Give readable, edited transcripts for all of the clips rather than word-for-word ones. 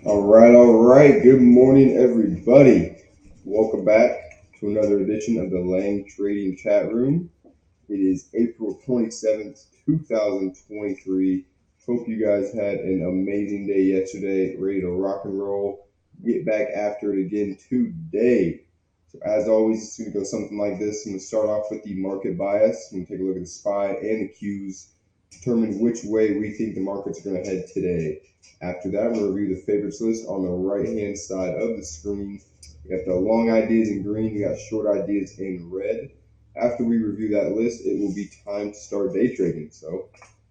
All right. Good morning, everybody. Welcome back to another edition of the Lang Trading Chat Room. It is April 27th, 2023. Hope you guys had an amazing day yesterday, ready to rock and roll. Get back after it again today. So, as always, it's going to go something like this. I'm going to start off with the market bias. I'm going to take a look at the SPY and the Qs, determine which way we think the markets are going to head today. After that, we'll review the favorites list on the right-hand side of the screen. We got the long ideas in green. We got short ideas in red. After we review that list, it will be time to start day trading. So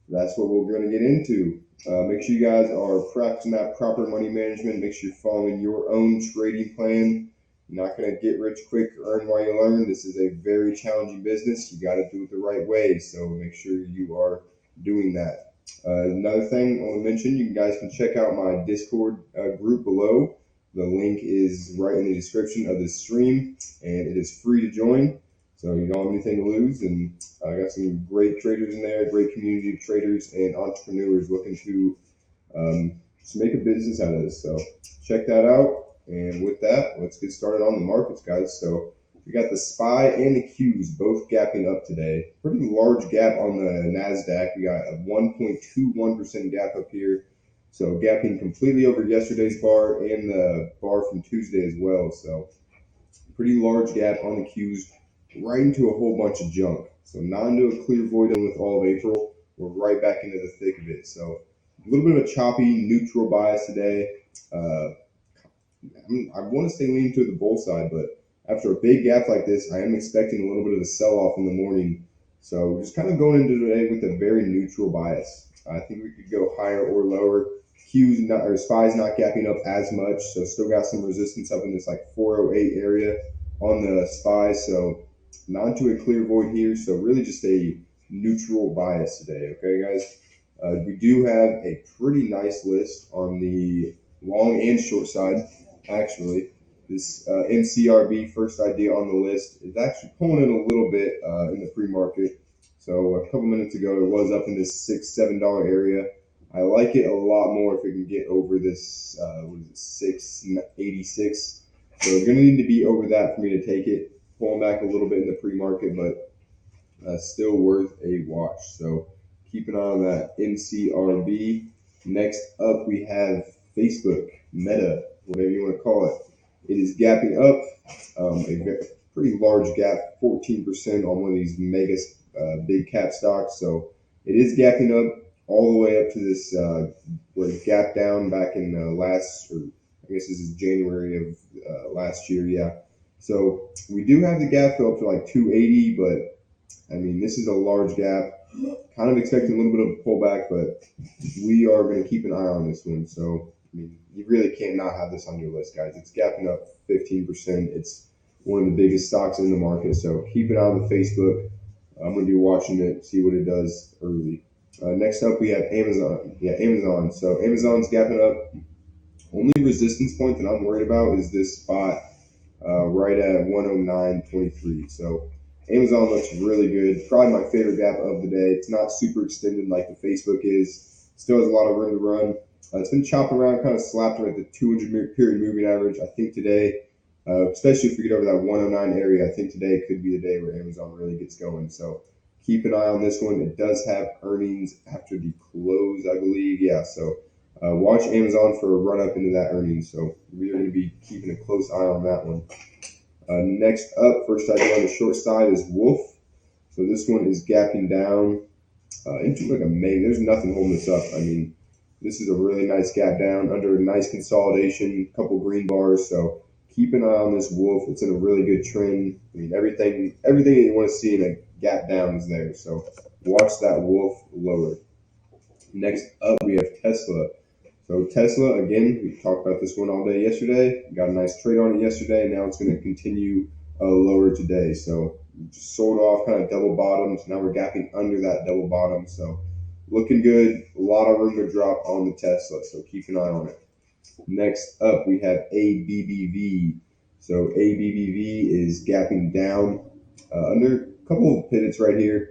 that's what we're going to get into. Make sure you guys are practicing that proper money management. Make sure you're following your own trading plan. You're not going to get rich quick, earn while you learn. This is a very challenging business. You got to do it the right way. So make sure you are doing that. Another thing I want to mention, you guys can check out my Discord group below. The link is right in the description of this stream, and it is free to join. So you don't have anything to lose, and I got some great traders in there, great community of traders and entrepreneurs looking to make a business out of this. So check that out. And with that, let's get started on the markets, guys. So we got the SPY and the Qs both gapping up today. Pretty large gap on the NASDAQ. We got a 1.21% gap up here. So gapping completely over yesterday's bar and the bar from Tuesday as well. So pretty large gap on the Qs, right into a whole bunch of junk. So not into a clear void with all of April. We're right back into the thick of it. So a little bit of a choppy neutral bias today. I want to stay leaning to the bull side, but after a big gap like this, I am expecting a little bit of a sell-off in the morning. So just kind of going into today with a very neutral bias. I think we could go higher or lower. SPY's not gapping up as much, so still got some resistance up in this like 408 area on the SPY. So not into a clear void here. So really just a neutral bias today. Okay, guys. We do have a pretty nice list on the long and short side. Actually, this MCRB first idea on the list is actually pulling in a little bit in the pre-market. So a couple minutes ago, it was up in this $6-7 area. I like it a lot more if it can get over this, $6.86. So it's going to need to be over that for me to take it. Pulling back a little bit in the pre-market, but still worth a watch. So keep an eye on that MCRB. Next up, we have Facebook, Meta, whatever you want to call it. It is gapping up, a pretty large gap, 14% on one of these mega big cap stocks. So it is gapping up all the way up to this, where it gapped down back in I guess this is January of last year, yeah. So we do have the gap fill up to like 280, but I mean, this is a large gap. Kind of expecting a little bit of a pullback, but we are going to keep an eye on this one. So, I mean, you really can't not have this on your list, guys. It's gapping up 15%. It's one of the biggest stocks in the market. So keep an eye on the Facebook. I'm going to be watching it, see what it does early. Next up, we have Amazon. Yeah, Amazon. So Amazon's gapping up. Only resistance point that I'm worried about is this spot right at 109.23. So Amazon looks really good. Probably my favorite gap of the day. It's not super extended like the Facebook is. Still has a lot of room to run. It's been chopping around, kind of slapped at the 200 period moving average. I think today, especially if we get over that 109 area, I think today could be the day where Amazon really gets going. So keep an eye on this one. It does have earnings after the close, I believe. Yeah, so watch Amazon for a run up into that earnings. So we are going to be keeping a close eye on that one. Next up, first idea on the short side is Wolf. So this one is gapping down into like a main. There's nothing holding this up. I mean, this is a really nice gap down under a nice consolidation, couple green bars. So keep an eye on this Wolf. It's in a really good trend. I mean, everything that you want to see in a gap down is there. So watch that Wolf lower. Next up, we have Tesla. So Tesla, again, we talked about this one all day yesterday. Got a nice trade on it yesterday. Now it's going to continue lower today. So just sold off kind of double bottoms. Now we're gapping under that double bottom. So looking good. A lot of room to drop on the Tesla. So keep an eye on it. Next up, we have ABBV. So ABBV is gapping down under a couple of pivots right here.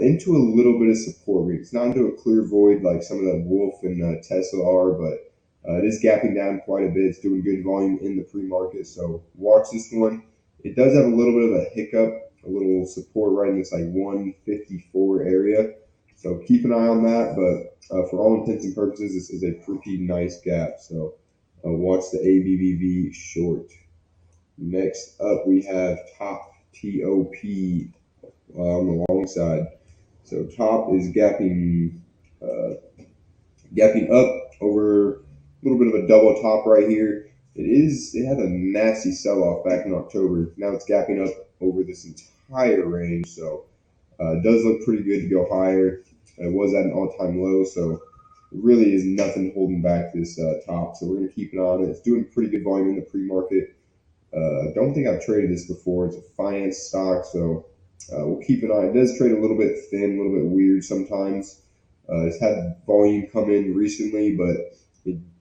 Into a little bit of support. It's not into a clear void like some of the Wolf and Tesla are, but It is gapping down quite a bit. It's doing good volume in the pre-market, so watch this one. It does have a little bit of a hiccup, a little support right in this like 154 area. So keep an eye on that. But for all intents and purposes, this is a pretty nice gap. So watch the ABBV short. Next up, we have top TOP on the long side. So top is gapping up over a little bit of a double top right here. It had a nasty sell off back in October. Now it's gapping up over this entire range. So it does look pretty good to go higher. It was at an all-time low, so it really is nothing holding back this top. So we're going to keep an eye on it. It's doing pretty good volume in the pre-market. I don't think I've traded this before. It's a finance stock, so we'll keep an eye. It does trade a little bit thin, a little bit weird sometimes. It's had volume come in recently, but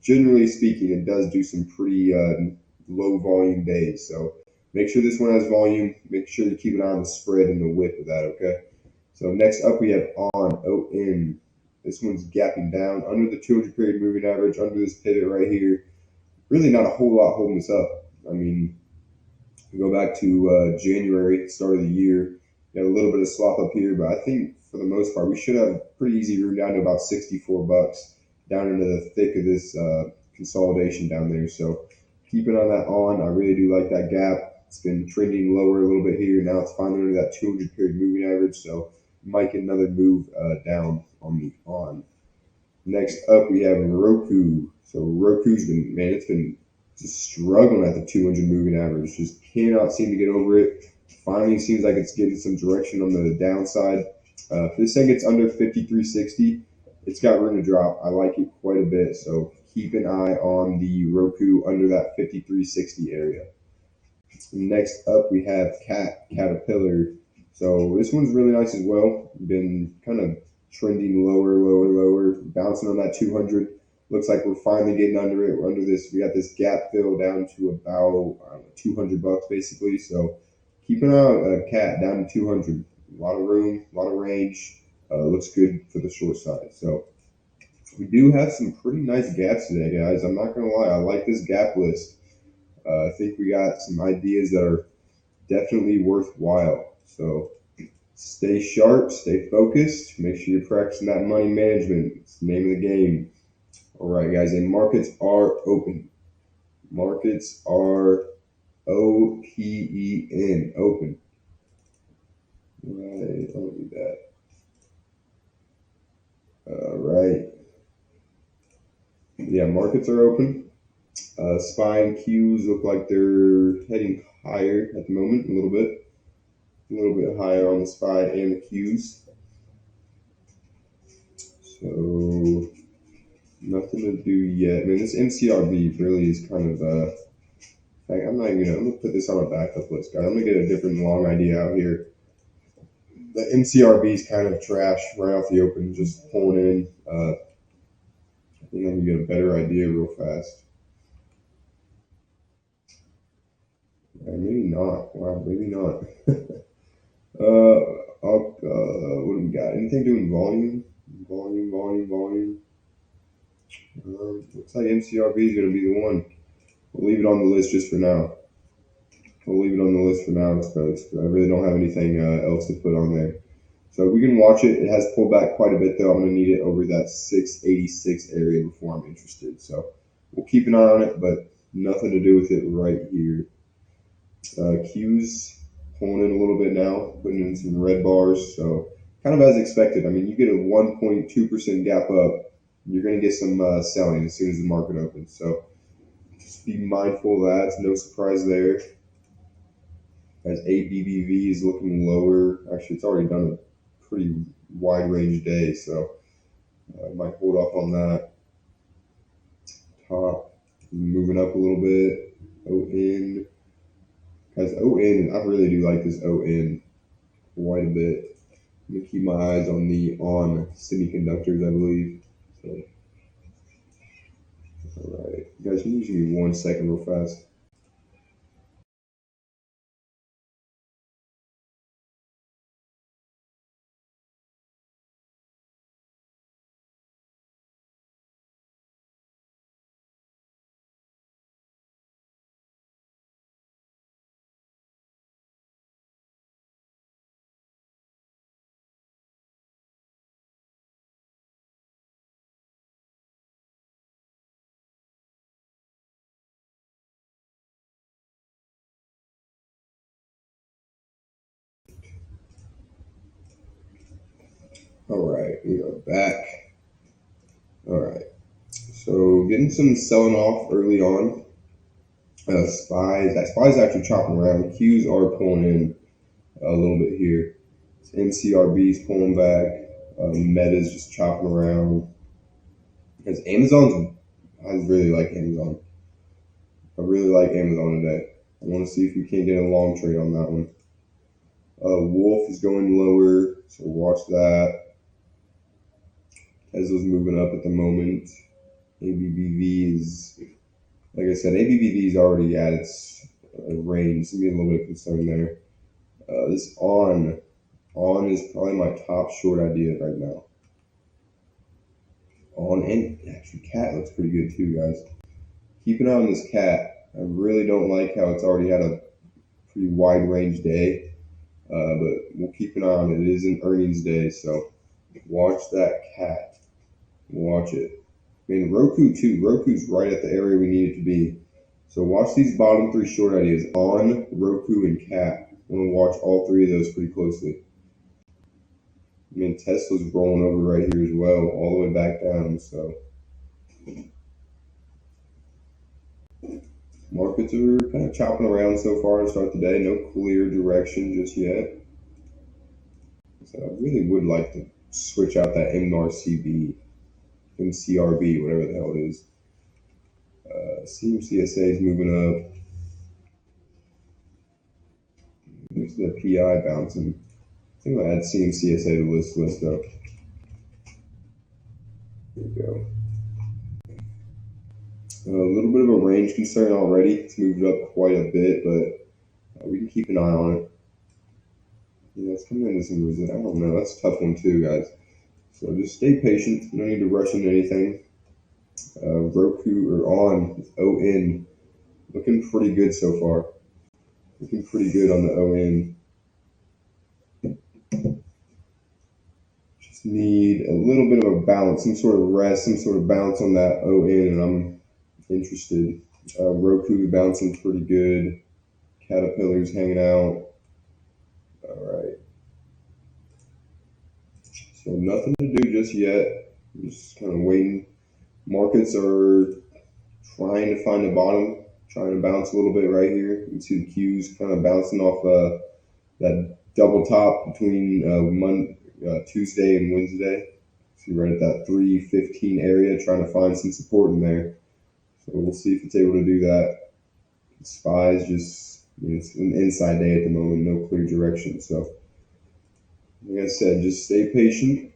generally speaking, it does do some pretty low volume days. So make sure this one has volume. Make sure you keep an eye on the spread and the width of that, okay? So next up, we have ON. This one's gapping down under the 200 period moving average, under this pivot right here. Really not a whole lot holding this up. I mean, we go back to January, start of the year. Got a little bit of slop up here, but I think for the most part, we should have pretty easy room down to about 64 bucks, down into the thick of this consolidation down there. So keeping on that on, I really do like that gap. It's been trending lower a little bit here. Now it's finally under that 200 period moving average. So might get another move down on the on. Next up, we have Roku. So Roku's it's been just struggling at the 200 moving average. Just cannot seem to get over it. Finally, seems like it's getting some direction on the downside. If this thing gets under 53.60, it's got room to drop. I like it quite a bit. So keep an eye on the Roku under that 53.60 area. Next up, we have Caterpillar. So this one's really nice as well. Been kind of trending lower, bouncing on that 200. Looks like we're finally getting under it. We're under this. We got this gap fill down to about 200 bucks basically. So keep an eye on Cat down to 200. A lot of room, a lot of range. Looks good for the short side. So we do have some pretty nice gaps today, guys. I'm not gonna lie. I like this gap list. I think we got some ideas that are definitely worthwhile. So stay sharp, stay focused. Make sure you're practicing that money management. It's the name of the game. All right, guys, and markets are open. Markets are OPEN, open. Right, I'll do that. All right. Yeah, markets are open. SPY and Qs look like they're heading higher at the moment, a little bit higher on the SPY and the Qs. So nothing to do yet. I mean, this MCRB really is kind of I'm not even I'm gonna put this on a backup list, guys. I'm gonna get a different long idea out here. The MCRB is kind of trash right off the open, just pulling in. I think I'm gonna get a better idea real fast. Maybe not. Wow, maybe not. What do we got? Anything doing volume? Volume. Looks like MCRB is gonna be the one. We'll leave it on the list just for now. We'll leave it on the list for now because I really don't have anything else to put on there. So we can watch it. It has pulled back quite a bit though. I'm going to need it over that 686 area before I'm interested. So we'll keep an eye on it, but nothing to do with it right here. Q's pulling in a little bit now, putting in some red bars. So kind of as expected. I mean, you get a 1.2% gap up, you're going to get some selling as soon as the market opens. So just be mindful of that. No surprise there. As ABBV is looking lower. Actually, it's already done a pretty wide range day, so I might hold off on that. Top moving up a little bit. ON. Guys, ON, I really do like this ON quite a bit. I'm gonna keep my eyes on the semiconductors, I believe. So, all right, guys, can you just give me 1 second real fast? All right, we are back. All right, so getting some selling off early on. Spies actually chopping around. Qs are pulling in a little bit here. MCRB's pulling back. Meta's just chopping around. Because I really like Amazon. I really like Amazon today. I want to see if we can get a long trade on that one. Wolf is going lower, so watch that. Tesla's moving up at the moment. ABBV is, like I said, ABBV is already at its range. So I'm getting a little bit concerned there. This on is probably my top short idea right now. On and actually, cat looks pretty good too, guys. Keep an eye on this cat. I really don't like how it's already had a pretty wide range day, but we'll keep an eye on it. It is an earnings day, so watch that cat. Watch it. I mean, Roku too. Roku's right at the area we need it to be. So watch these bottom three short ideas on Roku and cat. I want to watch all three of those pretty closely. I mean, Tesla's rolling over right here as well, all the way back down. So markets are kind of chopping around so far to start the day. No clear direction just yet. So I really would like to switch out that MCRB, whatever the hell it is. CMCSA is moving up. There's the PI bouncing. I think I'll add CMCSA to the list up. There we go. A little bit of a range concern already. It's moved up quite a bit, but we can keep an eye on it. Yeah, it's coming into some resistance. I don't know. That's a tough one too, guys. So just stay patient. No need to rush into anything. Roku or on ON looking pretty good so far. Looking pretty good on the ON. Just need a little bit of a balance, some sort of rest, some sort of bounce on that ON, and I'm interested. Roku bouncing pretty good. Caterpillar's hanging out. All right. So nothing to do just yet. Just kind of waiting. Markets are trying to find a bottom, trying to bounce a little bit right here. You can see the Qs kind of bouncing off that double top between Tuesday and Wednesday. See right at that 315 area, trying to find some support in there. So we'll see if it's able to do that. Spies just, it's an inside day at the moment, no clear direction. So, like I said, just stay patient.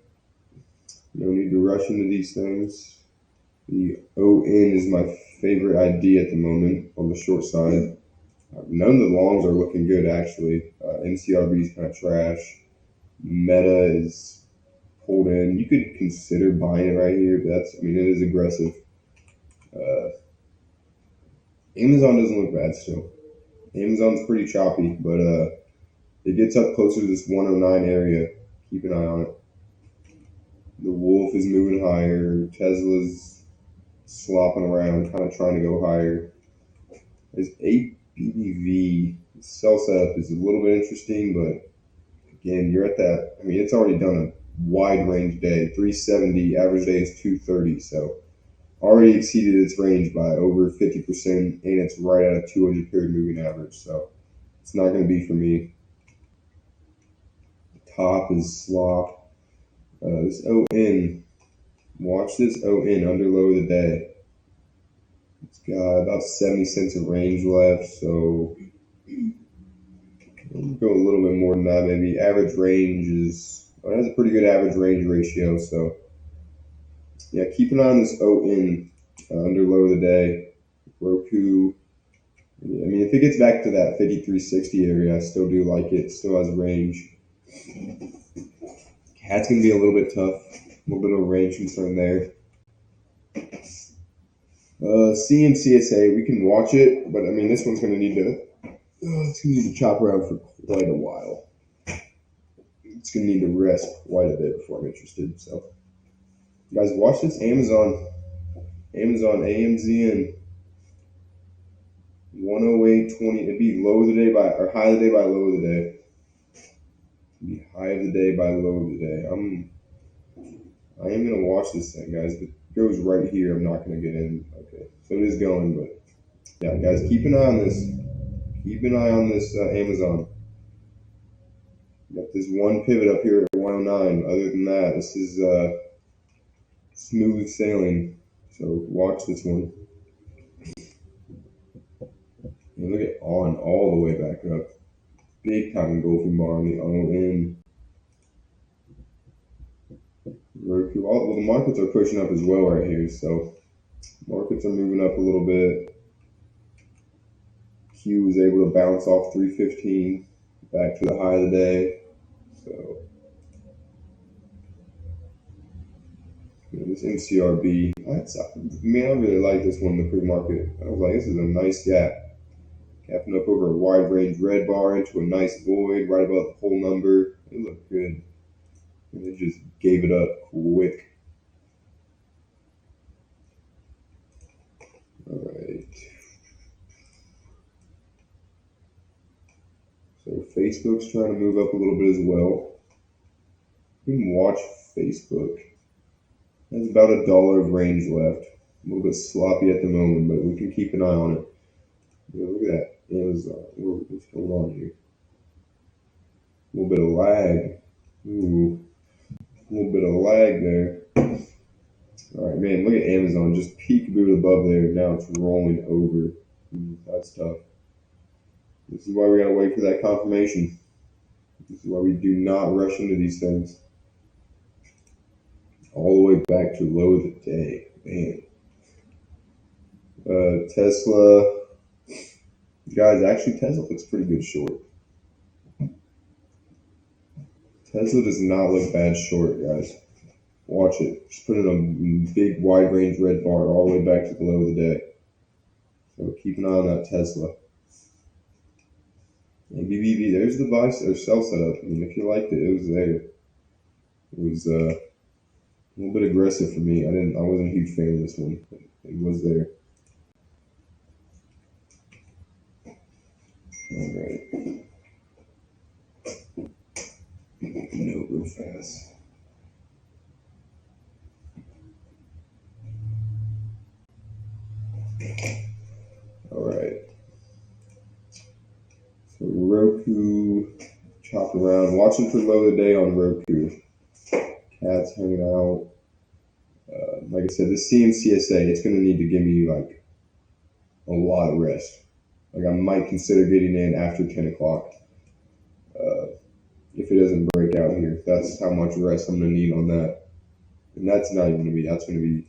No need to rush into these things. The ON is my favorite idea at the moment on the short side. None of the longs are looking good, actually. MCRB is kind of trash. Meta is pulled in. You could consider buying it right here, but it is aggressive. Amazon doesn't look bad still. Amazon's pretty choppy, but it gets up closer to this 109 area. Keep an eye on it. The Wolf is moving higher. Tesla's slopping around, kind of trying to go higher. This ABBV sell setup is a little bit interesting, but again, you're at that. I mean, it's already done a wide range day. 370, average day is 230, so already exceeded its range by over 50%, and it's right at a 200 period moving average, so it's not going to be for me. The top is slop. This ON, watch this ON under low of the day. It's got about 70 cents of range left, so we'll go a little bit more than that. Maybe average range it has a pretty good average range ratio, so yeah, keep an eye on this ON under low of the day. Roku. I mean, if it gets back to that 5360 area, I still do like it. Still has range. Cat's going to be a little bit tough. A little bit of a range concern there. CMCSA, we can watch it, but I mean, this one's going to need to chop around for quite a while. It's going to need to rest quite a bit before I'm interested. So, guys, watch this Amazon AMZN 108.20. It'd be low of the day or high of the day by low of the day. It'd be high of the day by low of the day. I am gonna watch this thing, guys. If it goes right here, I'm not gonna get in. Okay, so it is going, but yeah, guys, keep an eye on this. Keep an eye on this Amazon. Got this one pivot up here at 109. Other than that, this is smooth sailing. So watch this one. And look at on all the way back up. Big time engulfing bar on the ON. Roku. Well, the markets are pushing up as well right here. So markets are moving up a little bit. Q was able to bounce off 315 back to the high of the day. So this MCRB, man, I really like this one in the pre-market. I was like, this is a nice gap. Gapping up over a wide range red bar into a nice void right above the whole number. It looked good. And it just gave it up quick. All right. So Facebook's trying to move up a little bit as well. You can watch Facebook. There's about $1 of range left. A little bit sloppy at the moment, but we can keep an eye on it. Yeah, look at that. Amazon. What's going on here? A little bit of lag. Ooh. A little bit of lag there. All right, man, look at Amazon. Just peekaboo above there. Now it's rolling over. That's tough. This is why we gotta wait for that confirmation. This is why we do not rush into these things. All the way back to low of the day. Man. Tesla. Guys, actually, Tesla looks pretty good short. Tesla does not look bad short, guys. Watch it. Just put in a big wide range red bar all the way back to the low of the day. So keep an eye on that Tesla. And BBB, there's the buy or sell setup. I mean, if you liked it, it was there. It was a little bit aggressive for me. I wasn't a huge fan of this one. But it was there. All right. Note real fast. All right. So Roku, chop around, watching for low of the day on Roku. Cats hanging out. Like I said, this CMCSA, it's going to need to give me like a lot of rest. Like I might consider getting in after 10 o'clock if it doesn't break out here. That's how much rest I'm going to need on that. And that's not even going to be, that's going to be,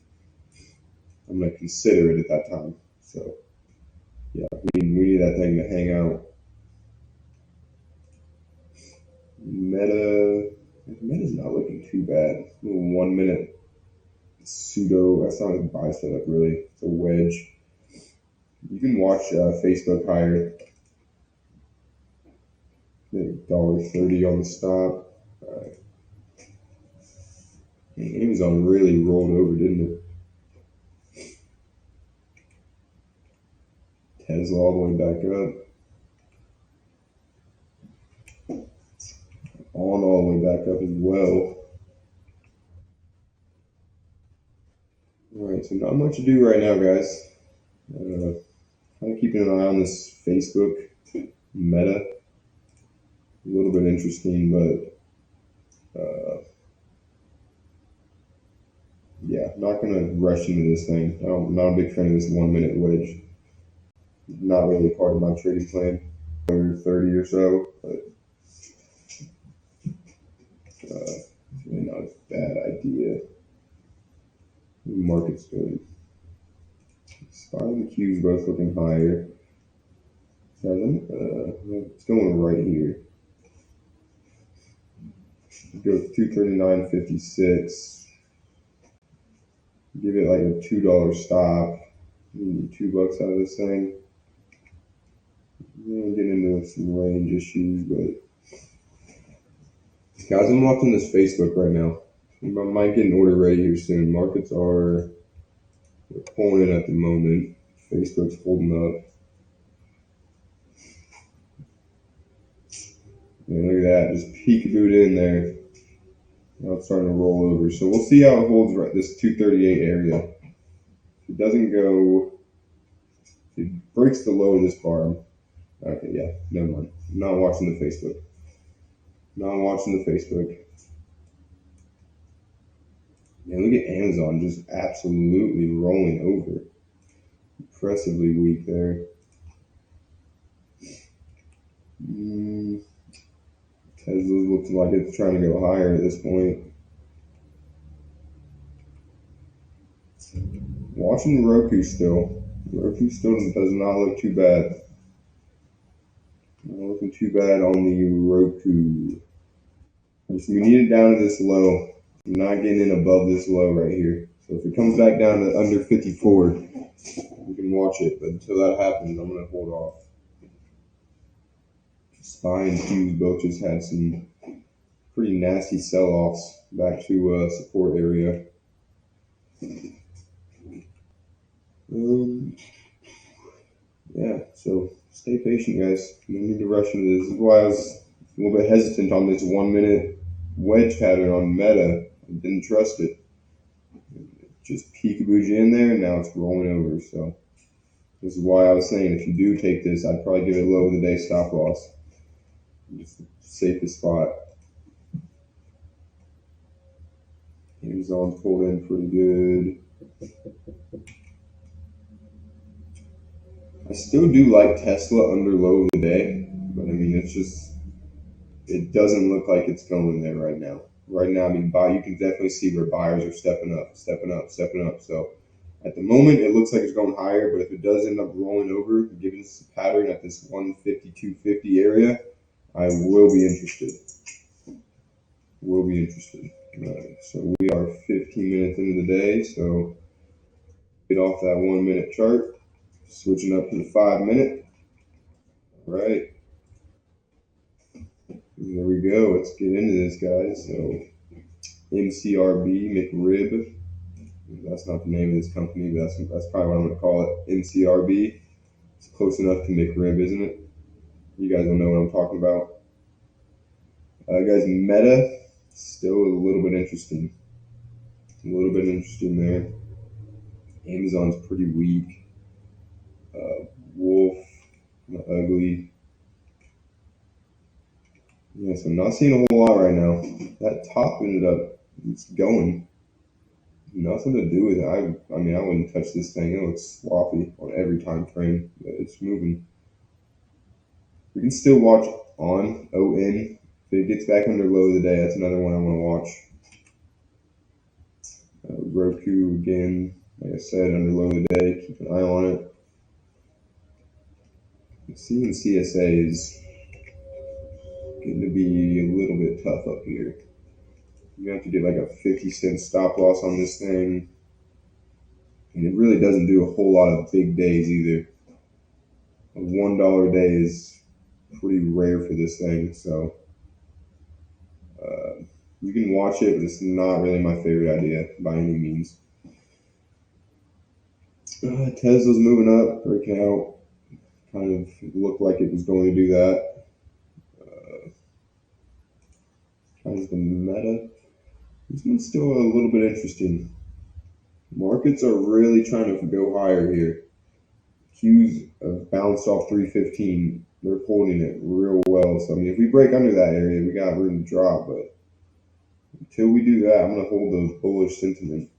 I'm going to consider it at that time. So, yeah, we need that thing to hang out. Meta's not looking too bad. A little 1 minute pseudo, that's not a buy setup really. It's a wedge. You can watch Facebook higher. $1.30 on the stop. All right. Amazon really rolled over, didn't it? Tesla all the way back up. On all the way back up as well. All right, so not much to do right now, guys. Kind of keeping an eye on this Facebook meta. A little bit interesting, but yeah, not going to rush into this thing. I'm not a big fan of this 1 minute wedge. Not really part of my trading plan. 30 or so, but it's really not a bad idea. The market's good. SPY and the Q's both looking higher. It's going right here. It goes 239.56. Give it like a $2 stop. Need $2 out of this thing. I'm getting into some range issues, but guys, I'm watching this Facebook right now. I might get an order ready here soon. Markets are pulling in at the moment. Facebook's holding up. And look at that, just peekabooed in there. Now it's starting to roll over. So we'll see how it holds right this 238 area. If it doesn't go, if it breaks the low of this bar. Okay, yeah, never mind. I'm not watching the Facebook. Not watching the Facebook. Yeah, look at Amazon just absolutely rolling over. Impressively weak there. Tesla's looks like it's trying to go higher at this point. Watching Roku still. Roku still does not look too bad. Not looking too bad on the Roku. We need it down to this low. I'm not getting in above this low right here. So if it comes back down to under 54, we can watch it. But until that happens, I'm going to hold off. SPY and Qs both just had some pretty nasty sell-offs back to support area. Yeah, so stay patient, guys. You don't need to rush into this. This is why I was a little bit hesitant on this 1 minute wedge pattern on Meta. I didn't trust it. Just peekabooed in there, and now it's rolling over. So this is why I was saying if you do take this, I'd probably give it low of the day stop loss. It's the safest spot. Amazon's pulled in pretty good. I still do like Tesla under low of the day, but I mean, it's just, it doesn't look like it's going there right now. Right now, I mean, you can definitely see where buyers are stepping up. So at the moment, it looks like it's going higher, but if it does end up rolling over, given this pattern at this 152.50 area, I will be interested. So we are 15 minutes into the day, so get off that 1 minute chart, switching up to the 5 minute. All right. There we go. Let's get into this, guys. So MCRB, McRib. That's not the name of this company, but that's probably what I'm going to call it. MCRB. It's close enough to McRib, isn't it? You guys will know what I'm talking about. Guys, Meta, still a little bit interesting. There. Amazon's pretty weak. Wolf, ugly. Yeah, so I'm not seeing a whole lot right now. That top ended up going. Nothing to do with it. I mean, I wouldn't touch this thing. It looks sloppy on every time frame that it's moving. We can still watch on ON. If it gets back under low of the day, that's another one I want to watch. Roku again, like I said, under low of the day. Keep an eye on it. Seeing CSA is getting to be a little bit tough up here. You have to get like a 50-cent stop loss on this thing. And it really doesn't do a whole lot of big days either. A $1 day is pretty rare for this thing, so you can watch it, but it's not really my favorite idea by any means. Tesla's moving up, breaking out. Kind of looked like it was going to do that. Kind of the Meta. This one's still a little bit interesting. Markets are really trying to go higher here. Qs have bounced off 315. They're holding it real well. So, I mean, if we break under that area, we got room to drop. But until we do that, I'm going to hold those bullish sentiment.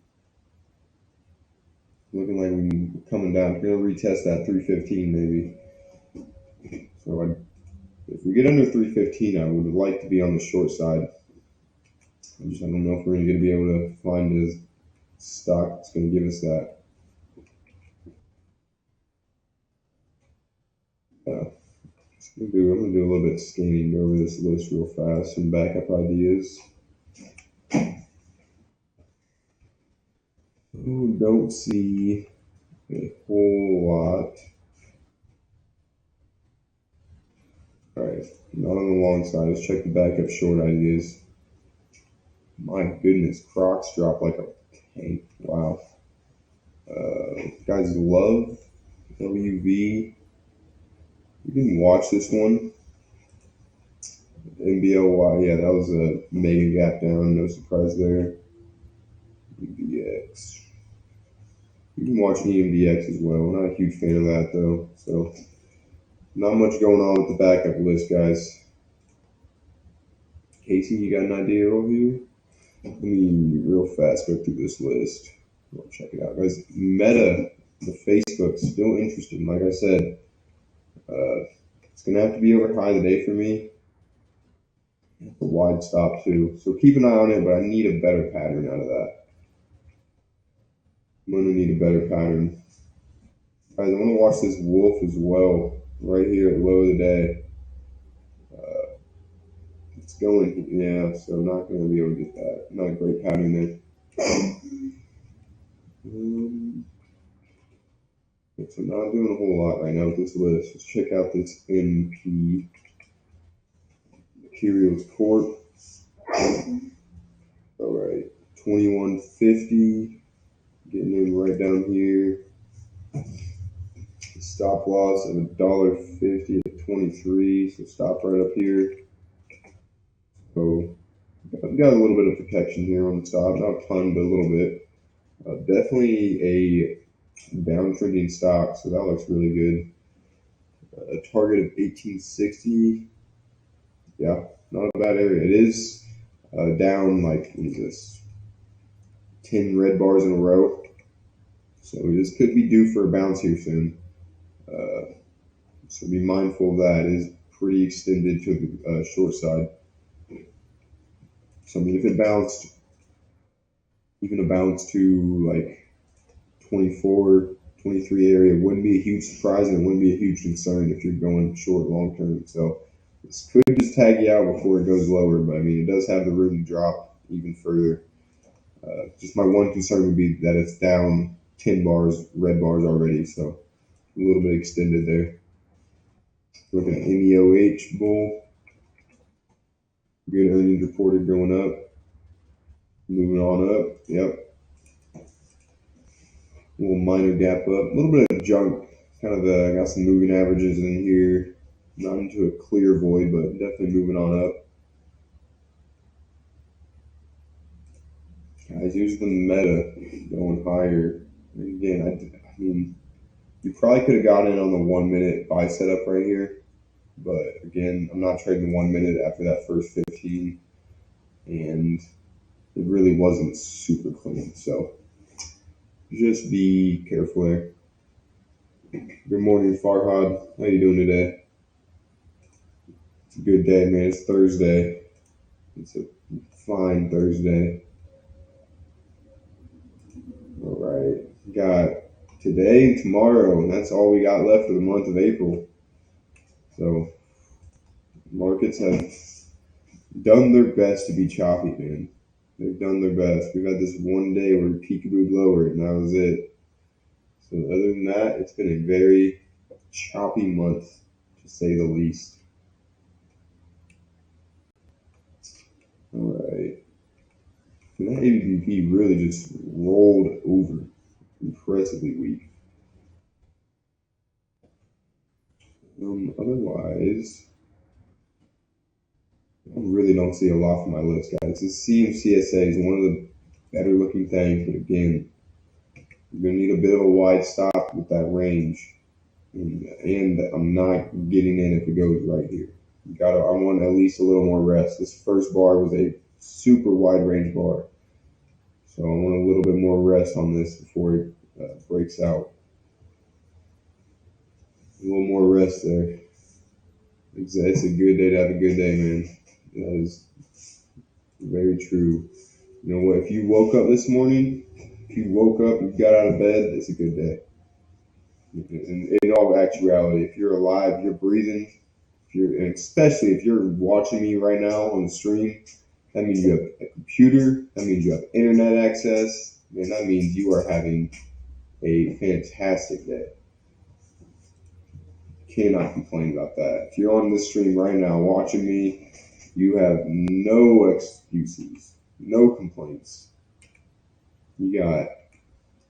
Looking like we're coming down. We're going to retest that 315 maybe. So if we get under 315, I would like to be on the short side. I don't know if we're going to be able to find a stock that's going to give us that. I'm going to do a little bit of scanning over this list real fast, some backup ideas. Don't see a whole lot. All right, not on the long side. Let's check the backup short ideas. My goodness, Crocs dropped like a tank. Wow. Guys, love WV. You can watch this one. MBLY, yeah, that was a mega gap down. No surprise there. EMBX. You can watch EMBX as well. Not a huge fan of that though. So not much going on with the backup list, guys. Casey, you got an idea over here? Let me real fast go through this list. I'll check it out, guys. Meta, the Facebook, still interesting. Like I said, it's gonna have to be over high today for me. A wide stop too. So keep an eye on it, but I need a better pattern out of that. I'm gonna need a better pattern. Guys, I want to watch this wolf as well, right here at low of the day. It's going, yeah, so not going to be able to get that. Not a great pattern there. So not doing a whole lot right now with this list. Let's check out this MP Materials Corp. All right, 2150. Getting in right down here. Stop loss of $1.50 at 23. So stop right up here. So I've got a little bit of protection here on the stop, not a ton, but a little bit. Definitely a downtrending stock, so that looks really good. A target of 1860. Yeah, not a bad area. It is down like, what is this? 10 red bars in a row. So this could be due for a bounce here soon. So be mindful of that. It is pretty extended to the short side. So I mean, if it bounced, even a bounce to like 24, 23 area wouldn't be a huge surprise, and it wouldn't be a huge concern if you're going short long term. So this could just tag you out before it goes lower, but I mean, it does have the room to drop even further. Just my one concern would be that it's down 10 bars, red bars already, so a little bit extended there. Looking at MEOH bull, good earnings reported going up, moving on up. Yep. A little minor gap up, a little bit of junk. Kind of got some moving averages in here. Not into a clear void, but definitely moving on up. Guys, here's the meta going higher. And again, I mean, you probably could have gotten in on the 1 minute buy setup right here. But again, I'm not trading 1 minute after that first 15. And it really wasn't super clean. So just be careful there. Good morning, Farhad. How you doing today? It's a good day, man. It's Thursday. It's a fine Thursday. All right. Got today and tomorrow, and that's all we got left for the month of April. So markets have done their best to be choppy, man. They've done their best. We've had this one day where peekaboo lowered, and that was it. So other than that, it's been a very choppy month, to say the least. All right. And that ABP really just rolled over. Impressively weak. Otherwise, I really don't see a lot from my list, guys. This CMCSA is one of the better looking things, but again, you're going to need a bit of a wide stop with that range. And I'm not getting in if it goes right here. I want at least a little more rest. This first bar was a super wide range bar. So I want a little bit more rest on this before it breaks out. A little more rest there. It's a good day to have a good day, man. That is very true. You know what? If you woke up this morning, if you woke up and got out of bed, it's a good day. In all actuality, if you're alive, you're breathing, and especially if you're watching me right now on the stream, that means you have a computer. That means you have internet access. And that means you are having a fantastic day. Cannot complain about that. If you're on this stream right now watching me, you have no excuses, no complaints. You got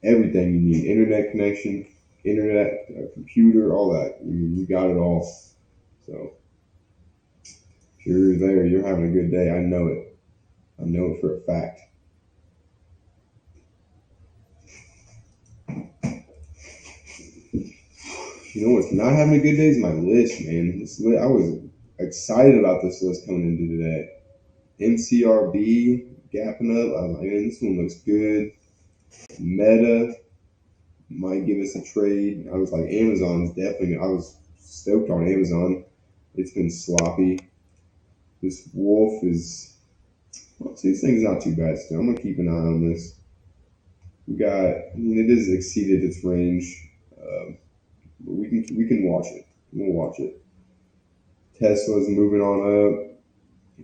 everything you need: internet connection, computer, all that. You got it all. So If you're there, you're having a good day. I know it. I know it for a fact. You know what's not having a good day is my list, man. I was excited about this list coming into today. MCRB gapping up. I was like, man, this one looks good. Meta might give us a trade. I was like, Amazon's definitely. I was stoked on Amazon. It's been sloppy. This Wolf is. Well, see, this thing's not too bad still. I'm gonna keep an eye on this. We got. I mean, it has exceeded its range, but we can watch it. We'll watch it. Tesla's moving on up.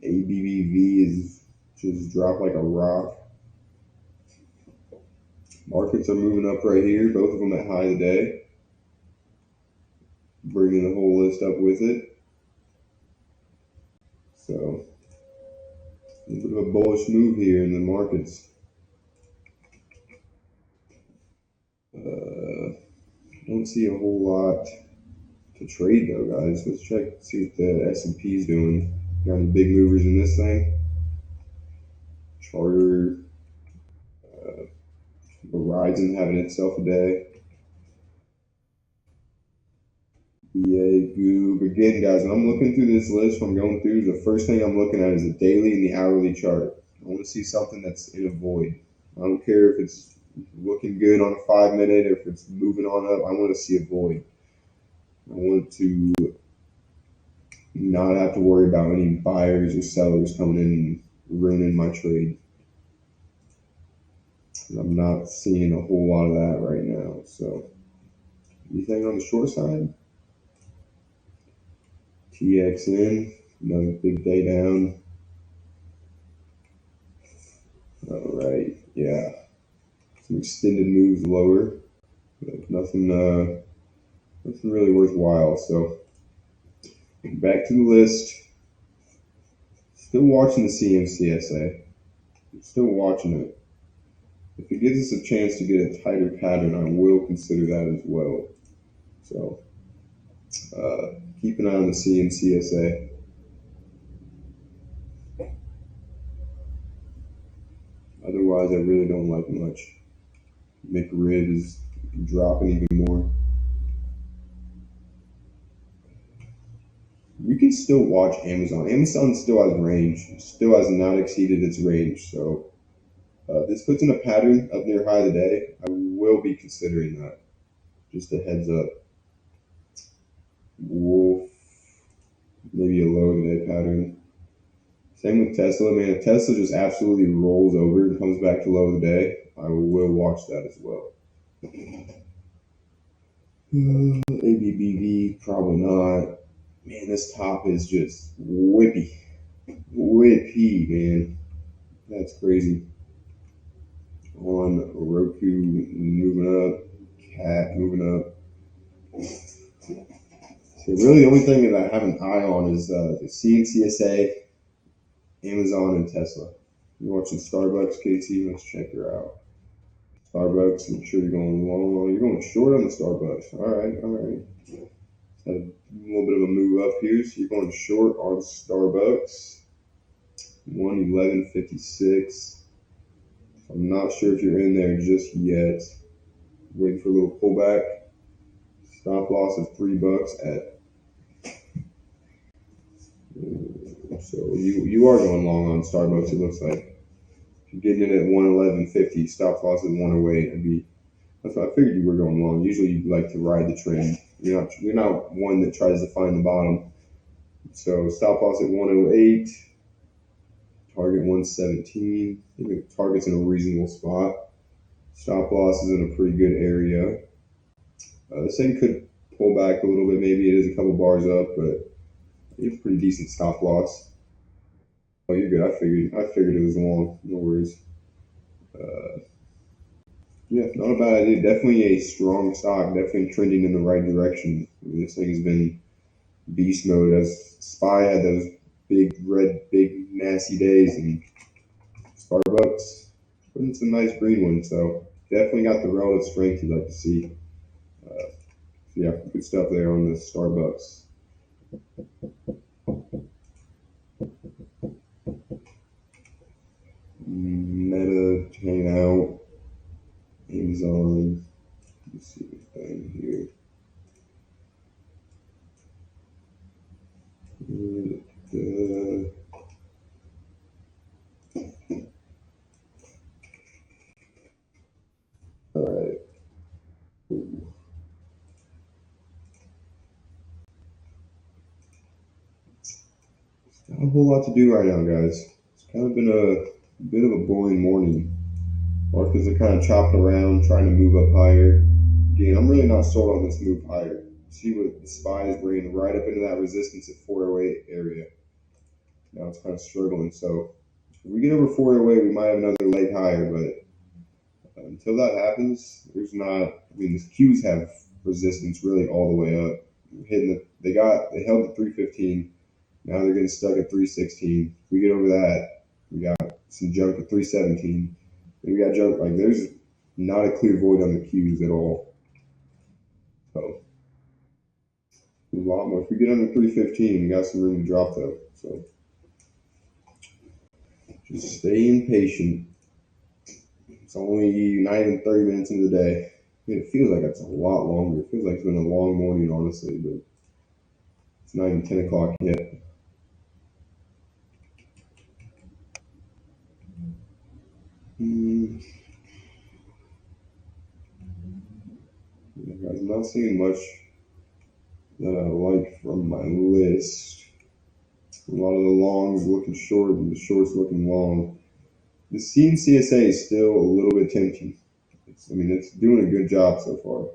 ABBV is just dropped like a rock. Markets are moving up right here. Both of them at high today. Bringing the whole list up with it. So a little bit of a bullish move here in the markets. Don't see a whole lot to trade though, guys. Let's check, see what the S&P is doing. Got any big movers in this thing? Charter, Verizon having itself a day. BA, Goob. Again, guys, when I'm looking through this list, when I'm going through, the first thing I'm looking at is the daily and the hourly chart. I want to see something that's in a void. I don't care if it's looking good on a 5 minute or if it's moving on up. I want to see a void. I want to not have to worry about any buyers or sellers coming in and ruining my trade. I'm not seeing a whole lot of that right now. So, anything on the short side? TXN, another big day down. All right, yeah, some extended moves lower, but nothing really worthwhile. So, back to the list. Still watching the CMCSA. Still watching it. If it gives us a chance to get a tighter pattern, I will consider that as well. So keep an eye on the CMCSA. Otherwise, I really don't like much. McRib is dropping even more. We can still watch Amazon. Amazon still has range. Still has not exceeded its range. So this puts in a pattern up near high today. I will be considering that. Just a heads up. Wolf, maybe a low today pattern. Same with Tesla, man. If Tesla just absolutely rolls over and comes back to low today, I will watch that as well. ABBV, probably not. Man, this top is just whippy. Whippy, man. That's crazy. On Roku, moving up. Cat, moving up. So really the only thing that I have an eye on is the CNCSA, Amazon, and Tesla. You're watching Starbucks, Casey? Let's check her out. Starbucks, I'm sure you're going long. You're going short on the Starbucks. All right. Had a little bit of a move up here, so you're going short on Starbucks. 111.56. I'm not sure if you're in there just yet. Waiting for a little pullback. Stop loss of $3 at. So you are going long on Starbucks. It looks like if you're getting it at 111.50. Stop loss at 108. That's what I figured you were going long. Usually you like to ride the trend. You're not one that tries to find the bottom. So stop loss at 108, target 117. I think the target's in a reasonable spot. Stop loss is in a pretty good area. This thing could pull back a little bit. Maybe it is a couple bars up, but it's pretty decent stop loss. Oh, you're good. I figured it was long. No worries. Yeah, not a bad idea. Definitely a strong stock. Definitely trending in the right direction. I mean, this thing has been beast mode. As SPY had those big nasty days, and Starbucks putting some nice green ones. So definitely got the relative strength you'd like to see. Yeah, good stuff there on the Starbucks. All right. Not a whole lot to do right now, guys. It's kind of been a bit of a boring morning. Markets are kind of chopping around, trying to move up higher. Again, I'm really not sold on this move higher. See what the SPY is bringing right up into that resistance at 408 area. Now it's kind of struggling. So if we get over 408, we might have another leg higher. But until that happens, there's not. I mean, the Qs have resistance really all the way up. They held the 315. Now they're getting stuck at 316. If we get over that, we got some junk at 317. And we got junk, like there's not a clear void on the Qs at all. So a lot more. If we get under 315, we got some room to drop though. So just staying patient. It's only not even 30 minutes into the day. I mean, it feels like it's a lot longer. It feels like it's been a long morning, honestly, but it's not even 10 o'clock yet. Yeah, guys, I'm not seeing much that I like from my list. A lot of the longs looking short and the shorts looking long. The CNCSA is still a little bit tempting. It's doing a good job so far.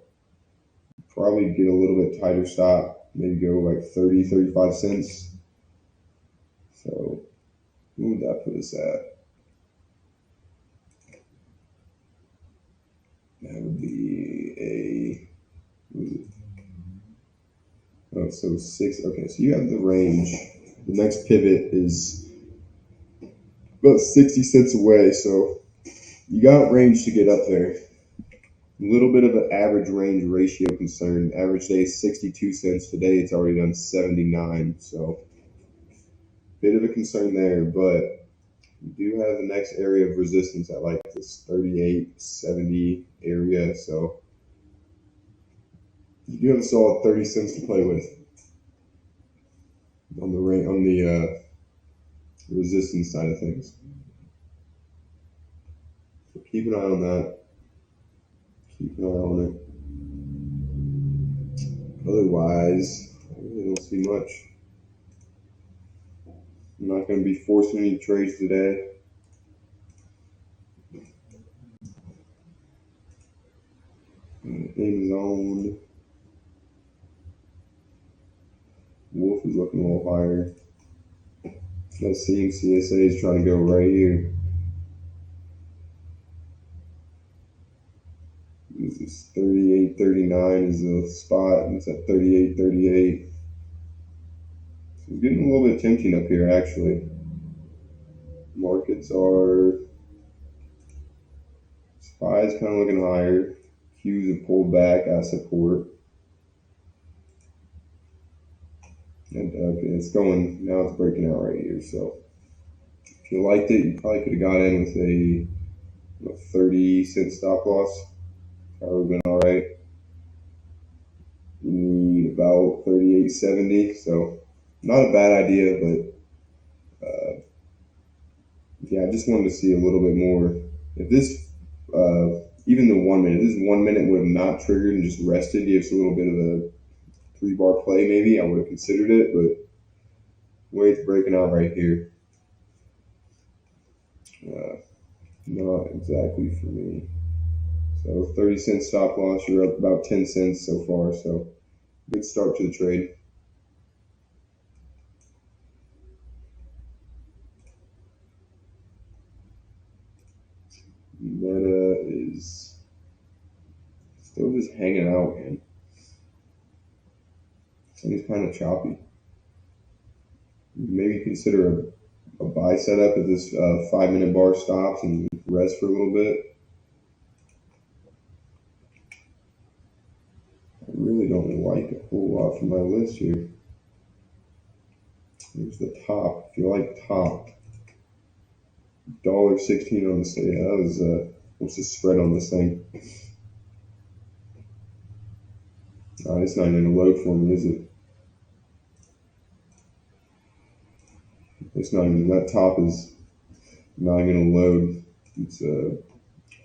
Probably get a little bit tighter stop, maybe go like 30, 35 cents. So, what would that put us at? That would be so 6. Okay, so you have the range. The next pivot is about 60 cents away, so you got range to get up there. A little bit of an average range ratio concern. Average day is 62 cents. Today it's already done 79, so bit of a concern there, but we do have the next area of resistance at like this 38.70 area, so you do have a solid 30 cents to play with on the resistance side of things. So keep an eye on that. Keep an eye on it. Otherwise, I really don't see much. I'm not going to be forcing any trades today. Amazon. Wolf is looking a little higher. Let's see if CSA is trying to go right here. This is 38.39 is the spot. It's at 38.38. So it's getting a little bit tempting up here, actually. Markets are. SPY is kind of looking higher. Qs have pulled back at support. And okay, it's going, now it's breaking out right here. So if you liked it, you probably could have got in with a 30-cent stop loss. Probably been all right. You need about 38.70, so not a bad idea, but yeah, I just wanted to see a little bit more. If this, even the 1 minute, this 1 minute would have not triggered and just rested, gives a little bit of a 3-bar play maybe, I would have considered it, but the way it's breaking out right here, not exactly for me. So 30-cent stop loss, you're up about 10 cents so far, so good start to the trade. Meta is still just hanging out, man. Thing's kind of choppy. Maybe consider a buy setup if this 5-minute bar stops and rest for a little bit. I really don't like a whole lot from my list here. Here's the top. If you like top, $1.16 on this thing. Yeah, that was what's the spread on this thing? It's not even a load for me, is it? It's not even, that top is not going to load. It's a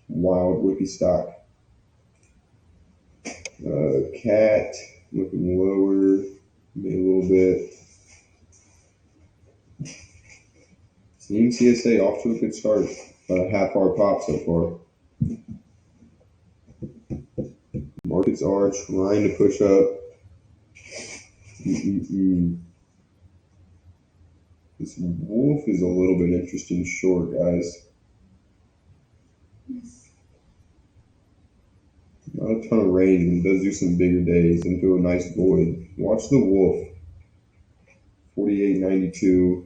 wild whippy stock. Cat looking lower, maybe a little bit. Team CSA off to a good start. About a half hour pop so far. Markets are trying to push up. This wolf is a little bit interesting short, guys. Not a ton of range, and does do some bigger days into a nice void. Watch the wolf. 48.92,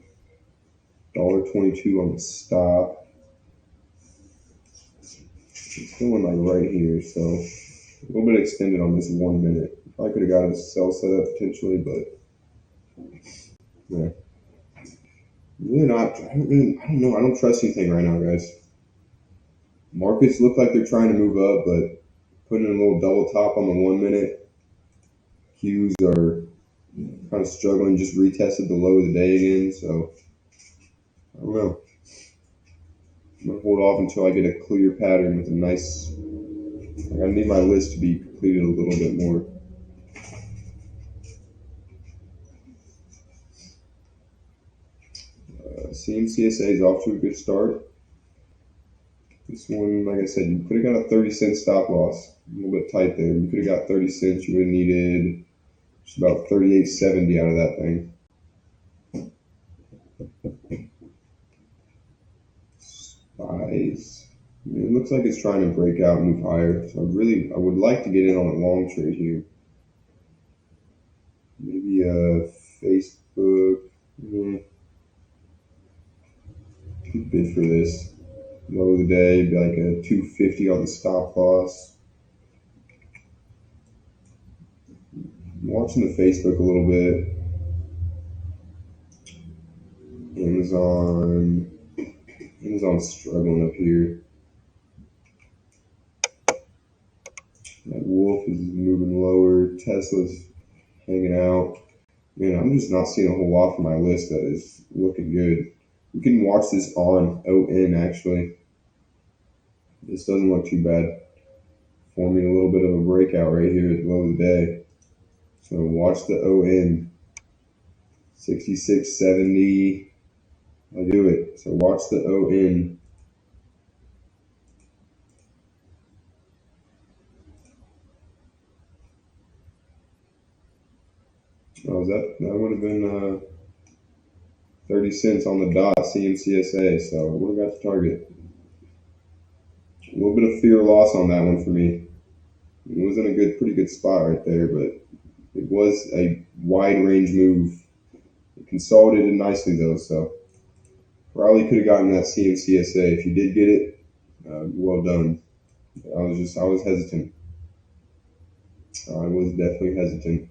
$1.22 on the stop. It's going like right here, so a little bit extended on this 1 minute. Probably could have got a sell set up potentially, but yeah. Really not. I don't know. I don't trust anything right now, guys. Markets look like they're trying to move up, but putting in a little double top on the 1 minute. Qs are kind of struggling, just retested the low of the day again, so I don't know. I'm going to hold off until I get a clear pattern with a nice, I need my list to be completed a little bit more. CMCSA is off to a good start. This one, like I said, you could have got a 30-cent stop loss. A little bit tight there. You could have got 30 cents. You would have needed just about 38.70 out of that thing. Spies. It looks like it's trying to break out and move higher. So I would like to get in on a long trade here. Maybe Facebook. Good bid for this. Low of the day, be like a 250 on the stop loss. I'm watching the Facebook a little bit. Amazon's struggling up here. That wolf is moving lower. Tesla's hanging out. Man, I'm just not seeing a whole lot from my list that is looking good. We can watch this on ON actually. This doesn't look too bad. Forming a little bit of a breakout right here at the low of the day. So watch the ON. 66.70. I do it. So watch the ON. Oh, that would have been 30 cents on the dot CMCSA. So I would have got the target. A little bit of fear loss on that one for me. It was in a pretty good spot right there, but it was a wide range move. It consolidated nicely though, so probably could have gotten that CMCSA. If you did get it, well done. I was hesitant. I was definitely hesitant.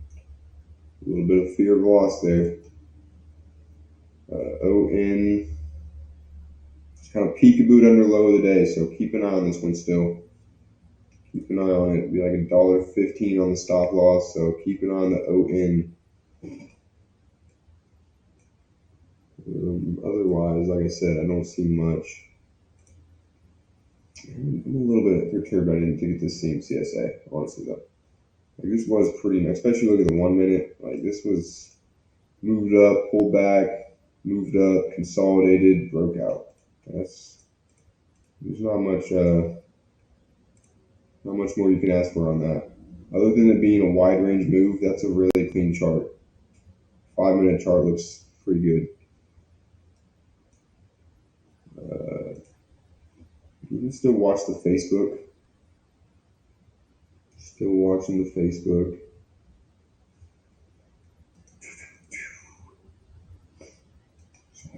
A little bit of fear of loss there. ON. It's kind of peekabooed under low of the day, so keep an eye on this one still. Keep an eye on it. It'd be like $1.15 on the stop loss, so keep an eye on the ON. Otherwise, like I said, I don't see much. I'm a little bit perturbed I didn't get this same CSA, honestly, though. Like, this was pretty nice, especially look at the 1 minute. Like, this was moved up, pulled back, moved up, consolidated, broke out. There's not much more you can ask for on that. Other than it being a wide range move, that's a really clean chart. 5 minute chart looks pretty good. You can still watch the Facebook. Still watching the Facebook.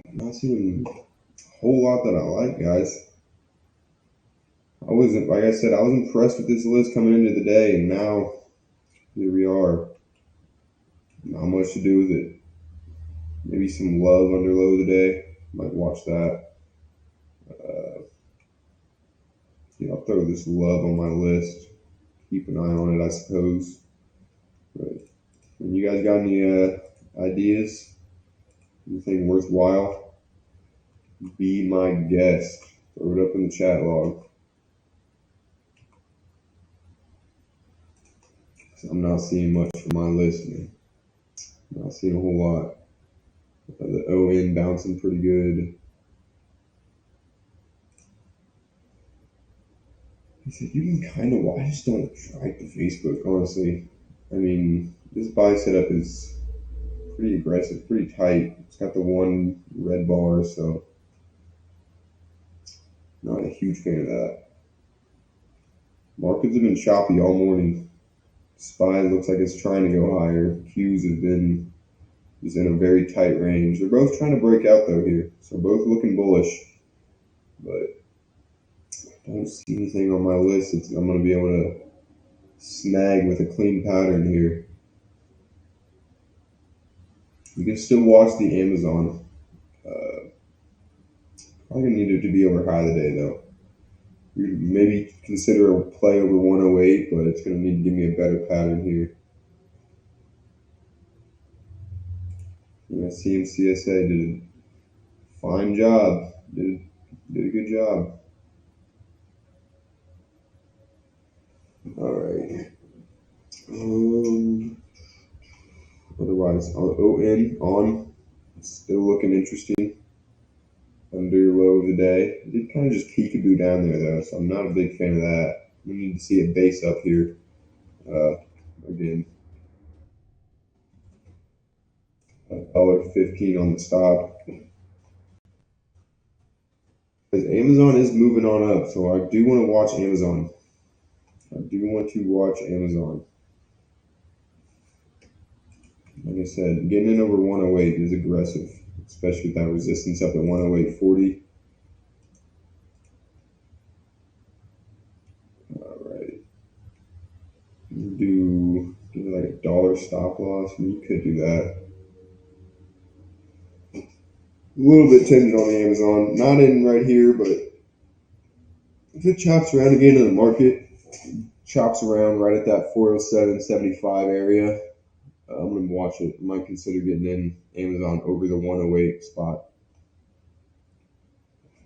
I'm not seeing a whole lot that I like, guys. Like I said, I was impressed with this list coming into the day, and now here we are. Not much to do with it. Maybe some love under low of the day. Might watch that. I'll throw this love on my list. Keep an eye on it, I suppose. But when you guys got any ideas, Anything worthwhile? Be my guest. Throw it up in the chat log. I'm not seeing much from my list, man. Not seeing a whole lot. The ON bouncing pretty good. He said you can kind of. I just don't like the Facebook, honestly. I mean, this buy setup is pretty aggressive, pretty tight. It's got the one red bar, so not a huge fan of that. Markets have been choppy all morning. SPY looks like it's trying to go higher. Qs have been is in a very tight range. They're both trying to break out though here, so both looking bullish. But I don't see anything on my list that I'm going to be able to snag with a clean pattern here. You can still watch the Amazon. Probably going to need it to be over high today though. Maybe consider a play over 108, but it's going to need to give me a better pattern here. Yeah, CMCSA did a fine job. Did a good job. All right. Otherwise, ON still looking interesting. Under low of the day. It did kind of just peekaboo down there though, so I'm not a big fan of that. We need to see a base up here. Again, $1.15 on the stop. Because Amazon is moving on up, so I do want to watch Amazon. Like I said, getting in over 108 is aggressive, especially with that resistance up at 108.40. All right. Do like a dollar stop loss. You could do that. A little bit tempted on the Amazon. Not in right here, but if it chops around again in the market, chops around right at that 407.75 area, I'm going to watch it. I might consider getting in Amazon over the 108 spot.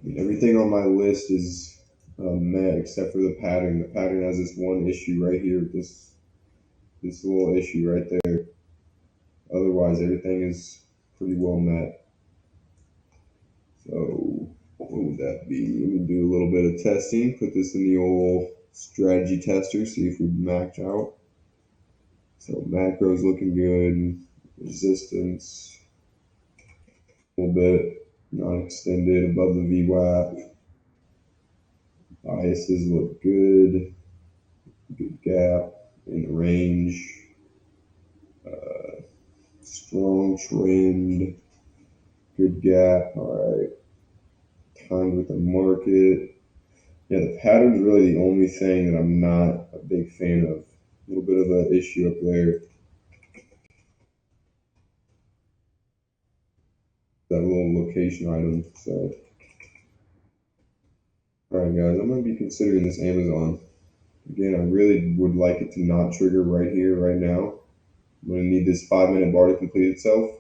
I mean, everything on my list is met except for the pattern. The pattern has this one issue right here, this little issue right there. Otherwise, everything is pretty well met. So what would that be? Let me do a little bit of testing. Put this in the old strategy tester, see if we max out. So macro's looking good. Resistance a little bit not extended above the VWAP. Biases look good. Good gap in the range. Strong trend. Good gap. All right. Timed with the market. Yeah, the pattern's really the only thing that I'm not a big fan of. A little bit of an issue up there. That little location item. So, all right, guys, I'm going to be considering this Amazon. Again, I really would like it to not trigger right here, right now. I'm going to need this 5-minute bar to complete itself.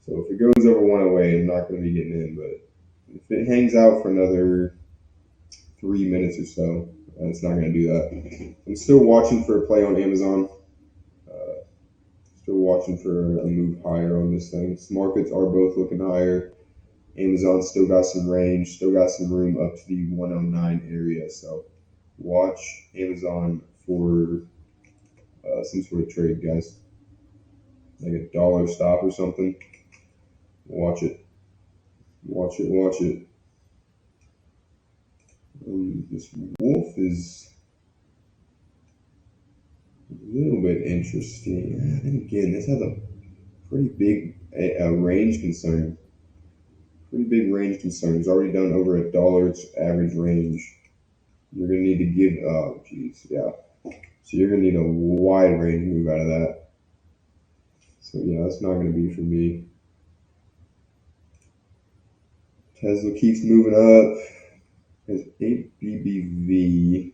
So if it goes over 108, I'm not going to be getting in. But if it hangs out for another 3 minutes or so, it's not going to do that. I'm still watching for a play on Amazon. Still watching for a move higher on this thing. Markets are both looking higher. Amazon still got some range, still got some room up to the 109 area. So watch Amazon for some sort of trade, guys. Like a dollar stop or something. Watch it. This wolf is a little bit interesting. And again, this has a pretty big range concern. Pretty big range concern. It's already done over $1 its average range. You're going to need to give, oh, geez, yeah. So you're going to need a wide range move out of that. So yeah, that's not going to be for me. Tesla keeps moving up. Has 8 BBV.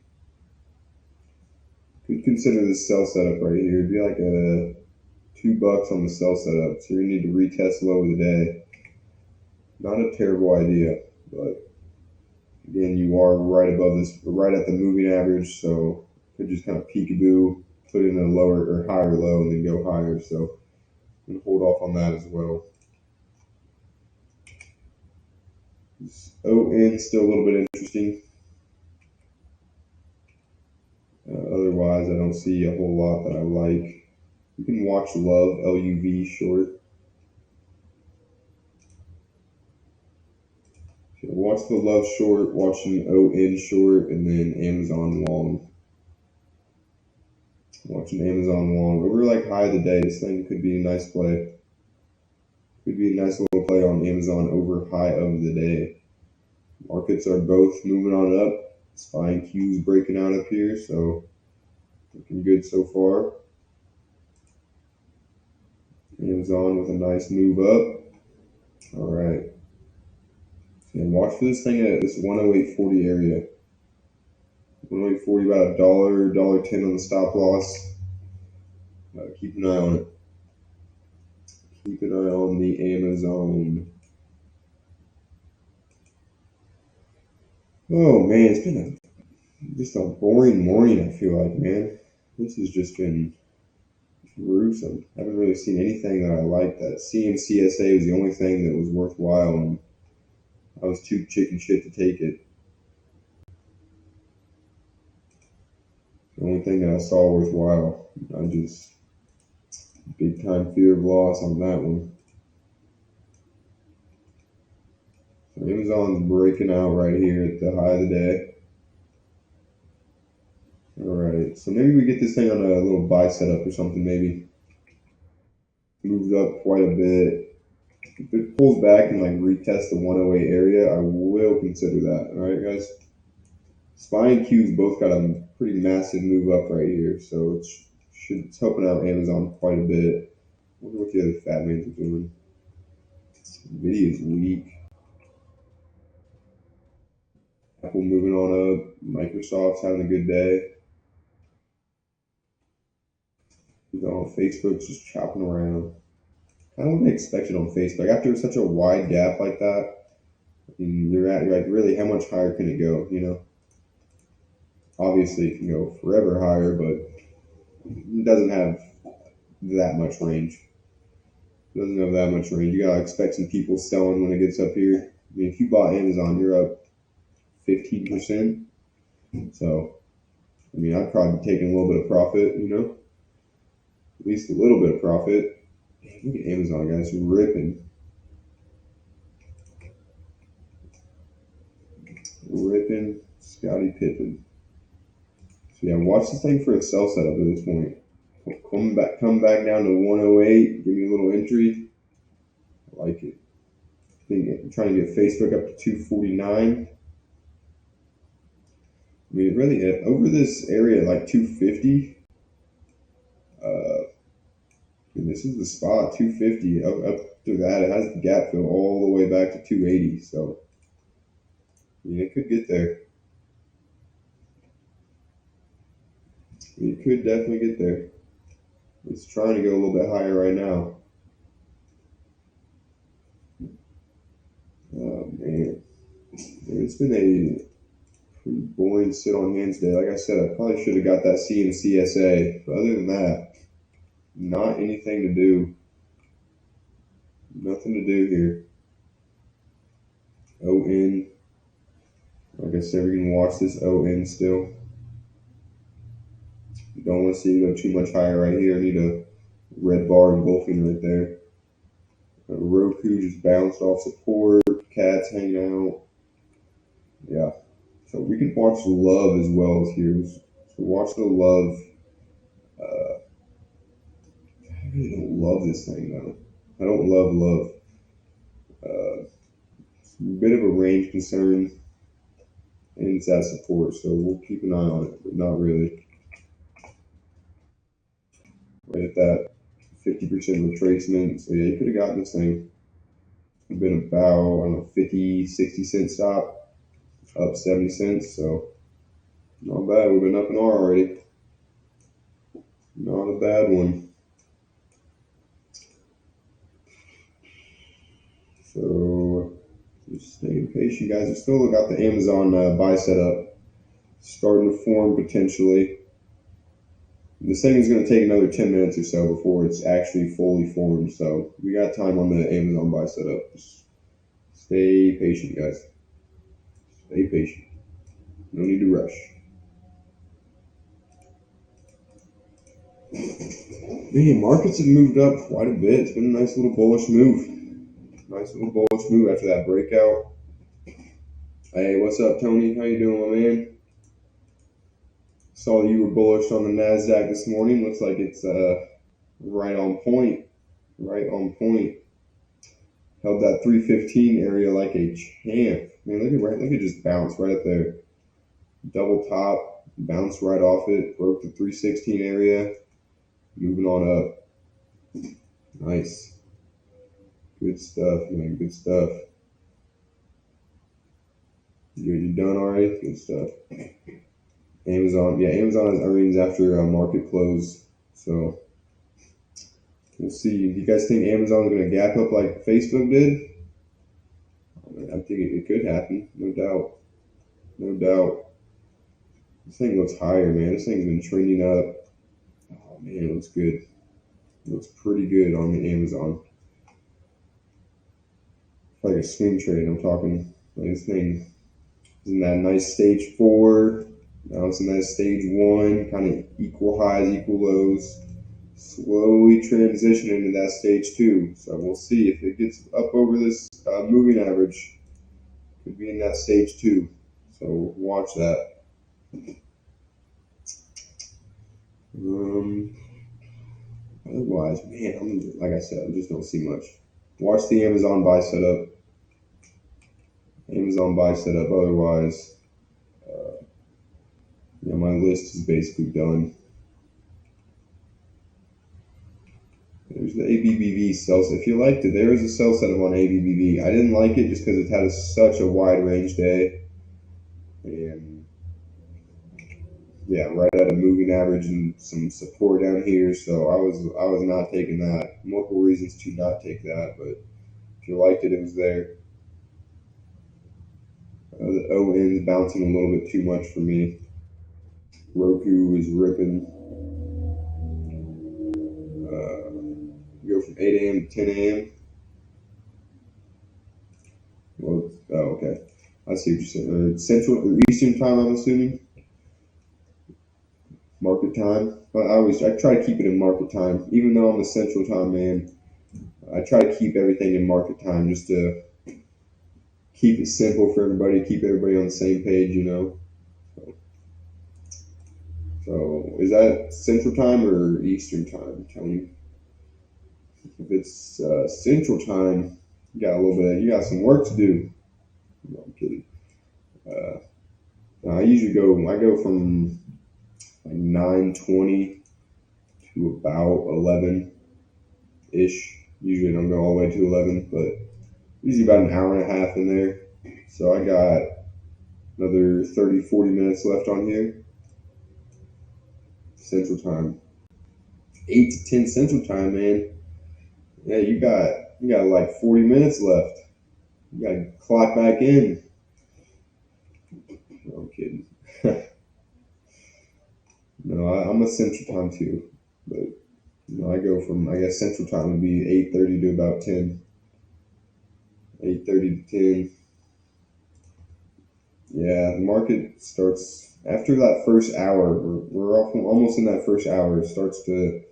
Could consider this sell setup right here. It'd be like a $2 on the sell setup. So you need to retest low of the day. Not a terrible idea, but again, you are right above this, right at the moving average. So could just kind of peekaboo, put in a lower or higher low, and then go higher. So I'm gonna hold off on that as well. ON still a little bit interesting. Otherwise, I don't see a whole lot that I like. You can watch Love, LUV short. So watch the Love short, watching ON short, and then Amazon long. Watching Amazon long. Over like high of the day, this thing could be a nice play. Could be a nice little play on Amazon over high of the day. Markets are both moving on up. Spying Q's breaking out up here, so looking good so far. Amazon with a nice move up. All right. And watch for this thing at this 108.40 area. 108.40, about $1.10 on the stop loss. Keep an eye on it. Keep an eye on the Amazon. Oh man, it's been just a boring morning, I feel like, man. This has just been gruesome. I haven't really seen anything that I liked. That CMCSA was the only thing that was worthwhile, and I was too chicken shit to take it. The only thing that I saw worthwhile. I just big time fear of loss on that one. So Amazon's breaking out right here at the high of the day. All right, so maybe we get this thing on a little buy setup or something. Maybe moves up quite a bit. If it pulls back and like retest the 108 area, I will consider that. All right, guys. SPY and Q's both got a pretty massive move up right here, so it's helping out Amazon quite a bit. I wonder what the other fat mans are doing. Nvidia's weak. Apple moving on up. Microsoft's having a good day. Facebook's just chopping around. I don't really expect it on Facebook. After such a wide gap like that, you're like, really, how much higher can it go? You know, obviously it can go forever higher, but it doesn't have that much range. It doesn't have that much range. You gotta expect some people selling when it gets up here. I mean, if you bought Amazon, you're up 15%. So, I mean, I'd probably be taking a little bit of profit, you know, at least a little bit of profit. Damn, look at Amazon, guys, ripping. Scotty Pippen. So yeah, watch this thing for a sell setup at this point. Come back down to 108. Give me a little entry. I like it. I'm trying to get Facebook up to 249. I mean, really, over this area like 250. And this is the spot, 250. Up to that, it has the gap fill all the way back to 280. So, I mean, it could get there. It could definitely get there. It's trying to go a little bit higher right now. Oh, man. It's been a pretty boring sit on hands day. Like I said, I probably should have got that CMCSA. But other than that, not anything to do. Nothing to do here. ON. Like I said, we can watch this ON still. Don't want to see it go too much higher right here. I need a red bar engulfing right there. Roku just bounced off support. Cats hanging out. Yeah. So we can watch Love as well as here. So watch the Love. I really don't love this thing though. I don't love Love. It's a bit of a range concern, and it's at support, so we'll keep an eye on it, but not really. Right at that 50% retracement. So yeah, you could have gotten this thing. It's been about, I don't know, 50, 60 cent stop, up 70 cents. So not bad. We've been up an hour already. Not a bad one. So just staying patient, guys. We still got the Amazon buy setup starting to form potentially. This thing is going to take another 10 minutes or so before it's actually fully formed. So we got time on the Amazon buy setup. Just stay patient, guys. Stay patient. No need to rush. Man, markets have moved up quite a bit. It's been a nice little bullish move. Nice little bullish move after that breakout. Hey, what's up, Tony? How you doing, my man? Saw you were bullish on the NASDAQ this morning. Looks like it's right on point. Right on point. Held that 315 area like a champ. Man, look at just bounce right up there. Double top, bounced right off it, broke the 316 area. Moving on up. Nice. Good stuff, man. Good stuff. You done already? Good stuff. Amazon has earnings after market close, so we'll see. Do you guys think Amazon's going to gap up like Facebook did? I think it could happen, no doubt. No doubt. This thing looks higher, man. This thing's been trending up. Oh, man, it looks good. It looks pretty good on the Amazon. It's like a swing trade, I'm talking. Like this thing is in that nice stage 4. Now it's in that stage 1, kind of equal highs, equal lows. Slowly transition into that stage 2. So we'll see if it gets up over this moving average. Could be in that stage 2. So watch that. Otherwise, man, like I said, I just don't see much. Watch the Amazon buy setup. Amazon buy setup. Otherwise, my list is basically done. There's the ABBV sell. If you liked it, there is a sell setup on ABBV. I didn't like it just because it had such a wide range day, and yeah, right at a moving average and some support down here. So I was not taking that. Multiple reasons to not take that, but if you liked it, it was there. The ON's bouncing a little bit too much for me. Roku is ripping. Go from 8 a.m. to 10 a.m. Well, oh, okay. I see what you're saying. Central or Eastern time, I'm assuming. Market time. I try to keep it in market time, even though I'm a Central time man. I try to keep everything in market time just to keep it simple for everybody, keep everybody on the same page, So is that Central time or Eastern time? Tell me. If it's Central time, you got some work to do. No, I'm kidding. I go from like 9:20 to about 11 ish. Usually I don't go all the way to 11, but usually about an hour and a half in there. So I got another 30, 40 minutes left on here. Central time. 8 to 10 Central time, man. Yeah, you got like 40 minutes left. You got to clock back in. No, I'm kidding. No, I'm a Central time too, but I go from, I guess Central time would be 8:30 to about 10. 8:30 to 10. Yeah, the market starts after that first hour. We're almost in that first hour. It starts to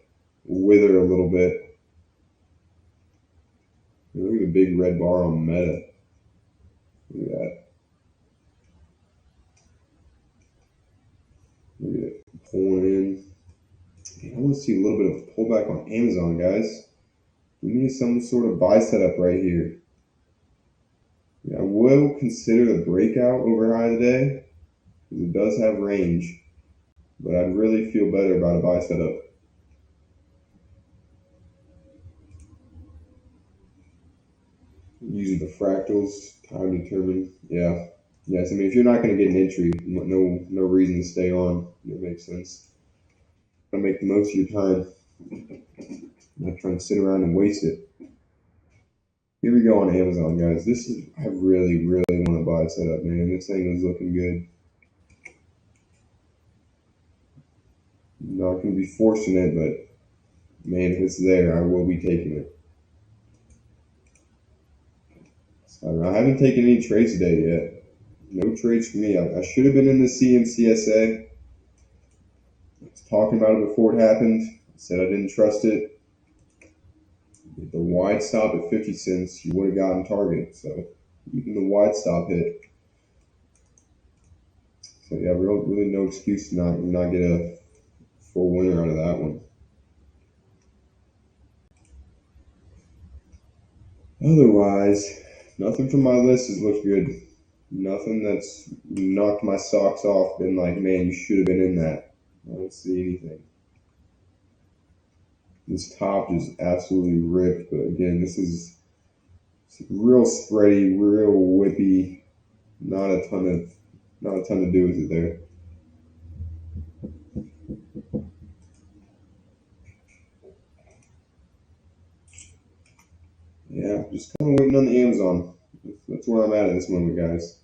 wither a little bit. Look at the big red bar on Meta. Look at that. Look at it pulling in. I want to see a little bit of a pullback on Amazon, guys. We need some sort of buy setup right here. I will consider the breakout over high today because it does have range, but I'd really feel better about a buy setup. Using the fractals, time determined. Yeah. Yes, I mean, if you're not going to get an entry, no reason to stay on. It makes sense. Gotta make the most of your time. Not trying to sit around and waste it. Here we go on Amazon, guys. This is, I really, really want to buy setup, man. This thing is looking good. I'm not going to be forcing it, but man, if it's there, I will be taking it. So I haven't taken any trades today yet. No trades for me. I should have been in the CMCSA. I was talking about it before it happened. I said I didn't trust it. The wide stop at 50 cents, you would have gotten target. So even the wide stop hit. So yeah, really no excuse to not get a full winner out of that one. Otherwise, nothing from my list has looked good. Nothing that's knocked my socks off. Been like, man, you should have been in that. I don't see anything. This top is absolutely ripped, but again, this is real spready, real whippy. Not a ton to do with it there. Yeah, just kind of waiting on the Amazon. That's where I'm at this moment, guys.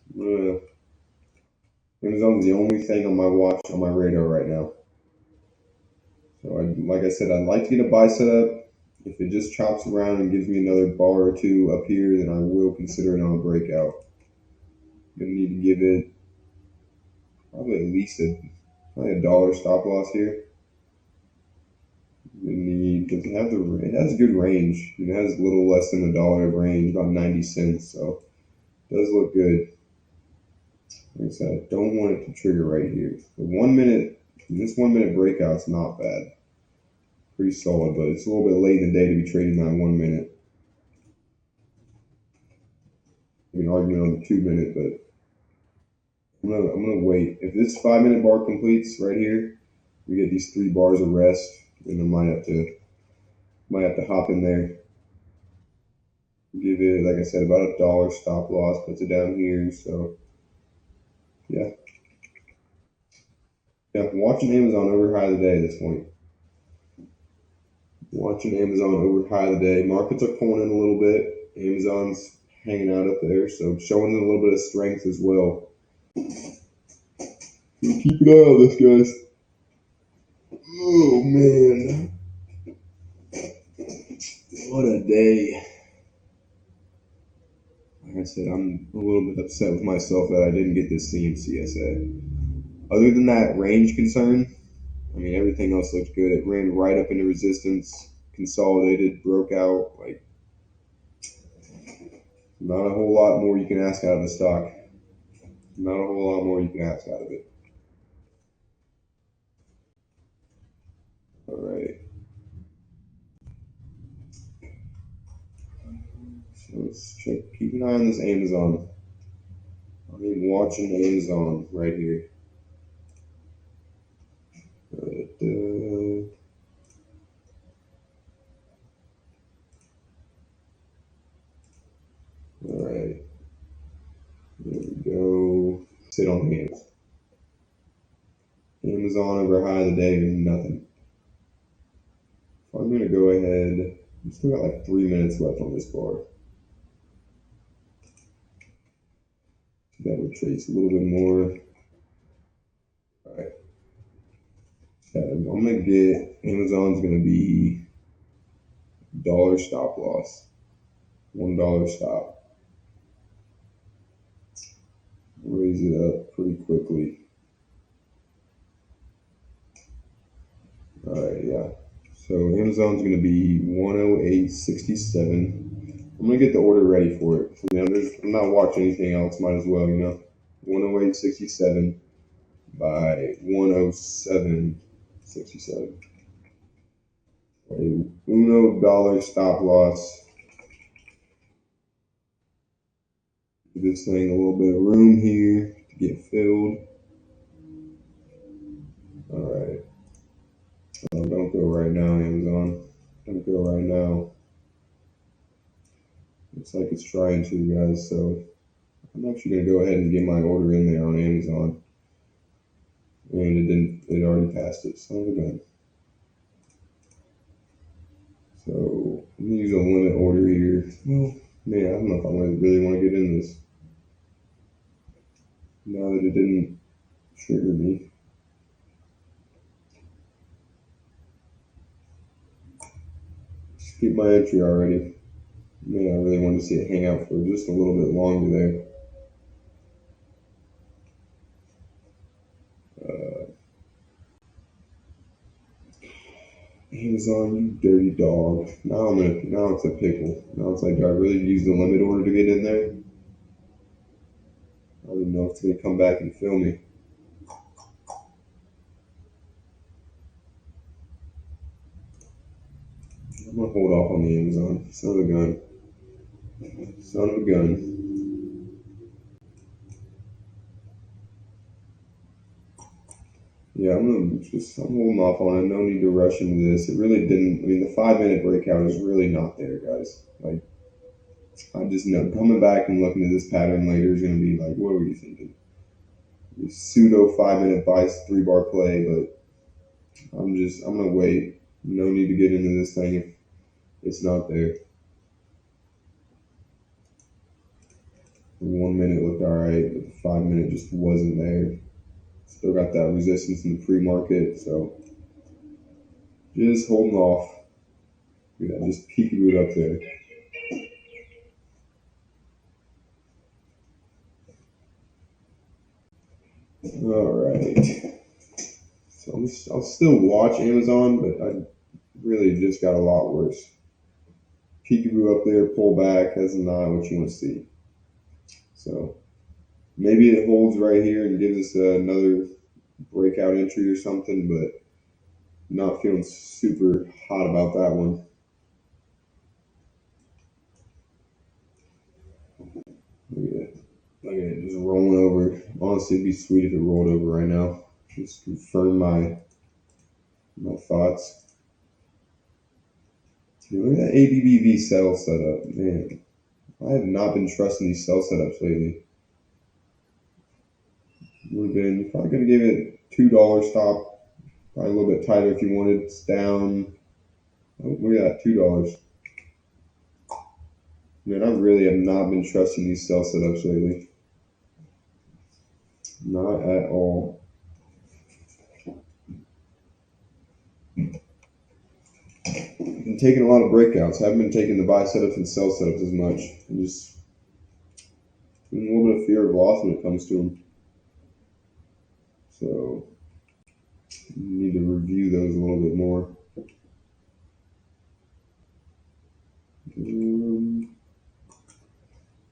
Amazon's the only thing on my watch on my radar right now. So, like I said, I'd like to get a buy set up. If it just chops around and gives me another bar or two up here, then I will consider it on a breakout. Gonna need to give it probably at least probably a dollar stop loss here. Does it have it has good range. It has a little less than a dollar of range, about 90 cents. So it does look good. Like I said, I don't want it to trigger right here. The 1 minute, this 1 minute breakout's not bad. Pretty solid, but it's a little bit late in the day to be trading that 1 minute. You can argue on the 2 minute, but I'm gonna wait. If this 5 minute bar completes right here, we get these 3 bars of rest, and I might have to hop in there. Give it, like I said, about a dollar stop loss, puts it down here. So yeah, yeah. Watching Amazon over high of the day at this point. Watching Amazon over high of the day. Markets are pulling in a little bit. Amazon's hanging out up there, so showing a little bit of strength as well. Keep an eye on this, guys. Oh man, what a day! Like I said, I'm a little bit upset with myself that I didn't get this CMCSA. Other than that range concern, I mean everything else looked good. It ran right up into resistance, consolidated, broke out. Like not a whole lot more you can ask out of the stock. Not a whole lot more you can ask out of it. All right. So let's check. Keep an eye on this Amazon. I'm watching Amazon right here. All right. There we go. Sit on hands. Amazon over high of the day, nothing. So I'm gonna go ahead. We still got like 3 minutes left on this bar. That would trace a little bit more. All right. I'm gonna get Amazon's gonna be dollar stop loss, $1 stop. Raise it up pretty quickly. All right, yeah. So Amazon's gonna be 108.67. I'm gonna get the order ready for it. So, I'm not watching anything else. Might as well, 108.67 by 107.67. A $1 stop loss. Give this thing a little bit of room here to get filled. All right. Don't go right now, Amazon. Don't go right now. Looks like it's trying to, guys. So I'm actually gonna go ahead and get my order in there on Amazon. And it didn't. It already passed it. Son of a gun. So I'm gonna use a limit order here. Well, Man, I don't know if I really want to get in this now that it didn't trigger me. Skip my entry already. Man, I really wanted to see it hang out for just a little bit longer there. Amazon, you dirty dog. Now it's a pickle. Now it's like, do I really use the limit order to get in there? I don't even know if it's gonna come back and fill me. I'm gonna hold off on the Amazon. Son of a gun. Son of a gun. Yeah, I'm holding off on it. No need to rush into this. It really didn't. I mean, the 5 minute breakout is really not there, guys. Like, I just know coming back and looking at this pattern later is going to be like, what were you thinking? Pseudo 5 minute buy 3 bar play, but I'm going to wait. No need to get into this thing if it's not there. 1 minute looked all right, but the 5 minute just wasn't there. Still got that resistance in the pre-market, so just holding off. Yeah, just peekabooed up there. All right. So I'll still watch Amazon, but I really just got a lot worse. Peekaboo up there, pull back. That's not what you want to see. So maybe it holds right here and gives us another breakout entry or something, but not feeling super hot about that one. Look at it. Look at it just rolling over. Honestly, it'd be sweet if it rolled over right now. Just confirm my thoughts. Look at that ABBV sell setup, man. I have not been trusting these sell setups lately. Would have been probably gonna give it $2 stop, probably a little bit tighter if you wanted. It's down. Oh, look at that, $2. Man, I really have not been trusting these sell setups lately. Not at all. I've been taking a lot of breakouts. I haven't been taking the buy setups and sell setups as much. I'm just a little bit of fear of loss when it comes to them. So you need to review those a little bit more.